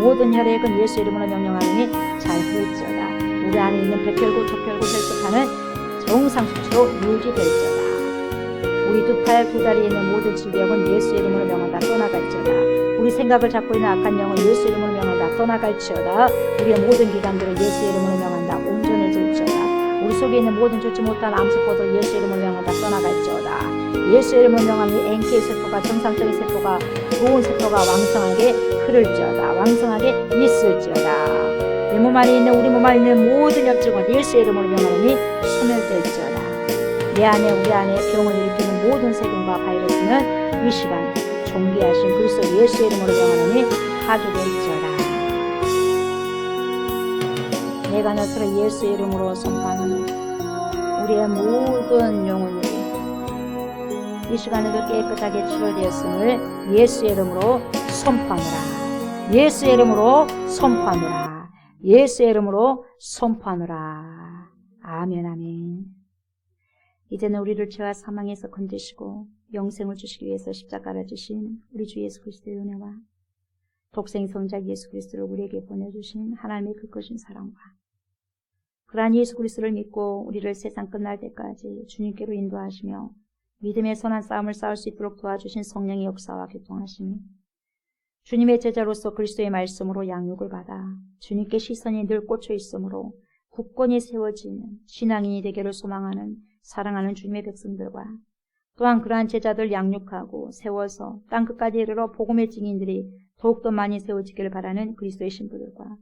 모든 혈액은 예수 이름으로 명령하니 잘 흐를지어다. 우리 안에 있는 백혈구, 적혈구, 혈소판은 정상 수치로 유지될지어다. 우리 두 팔, 두 다리에 있는 모든 질병은 예수 이름으로 명한다. 떠나갈지어다. 우리 생각을 잡고 있는 악한 영은 예수 이름으로 명한다. 떠나갈지어다. 우리의 모든 기관들은 예수 이름으로 명한다. 온전해질지어다. 우리 속에 있는 모든 좋지 못한 암세포도 예수 이름으로 명한다. 떠나갈지어다. 예수 이름으로 명하니 NK 세포가 정상적인 세포가 좋은 세포가 왕성하게 흐를지어다. 왕성하게 있을지어다. 내 몸 안에 있는 우리 몸 안에 있는 모든 염증은 예수 이름으로 명하니 소멸될지어다. 내 안에 우리 안에 병을 일으키는 모든 세균과 바이러스는 이 시간 존귀하신 그리스도 예수 이름으로 명하니 파괴될지어다. 내가 너스로 예수 이름으로 선포하노니 우리의 모든 영혼이 이 시간에도 깨끗하게 치료되었음을 예수 이름으로 선포하노라. 예수 이름으로 선포하노라. 예수 이름으로 선포하노라. 아멘 아멘. 이제는 우리를 죄와 사망에서 건지시고 영생을 주시기 위해서 십자가를 지신 우리 주 예수 그리스도의 은혜와 독생 성자 예수 그리스도를 우리에게 보내주신 하나님의 그 크신 사랑과 그러한 예수 그리스도를 믿고 우리를 세상 끝날 때까지 주님께로 인도하시며 믿음의 선한 싸움을 싸울 수 있도록 도와주신 성령의 역사와 교통하심이 주님의 제자로서 그리스도의 말씀으로 양육을 받아 주님께 시선이 늘 꽂혀 있으므로 굳건히 세워지는 신앙인이 되기를 소망하는 사랑하는 주님의 백성들과 또한 그러한 제자들 양육하고 세워서 땅끝까지 이르러 복음의 증인들이 더욱더 많이 세워지기를 바라는 그리스도의 신부들과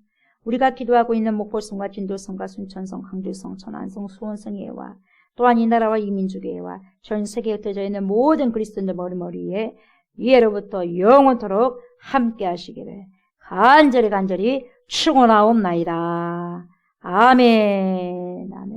우리가 기도하고 있는 목포성과 진도성과 순천성, 강주성, 천안성, 수원성교회와 또한 이 나라와 이 민주교회와 전 세계에 흩어져 있는 모든 그리스도인들 머리머리에 이해로부터 영원토록 함께 하시기를 간절히 축원하옵나이다. 아멘. 아멘.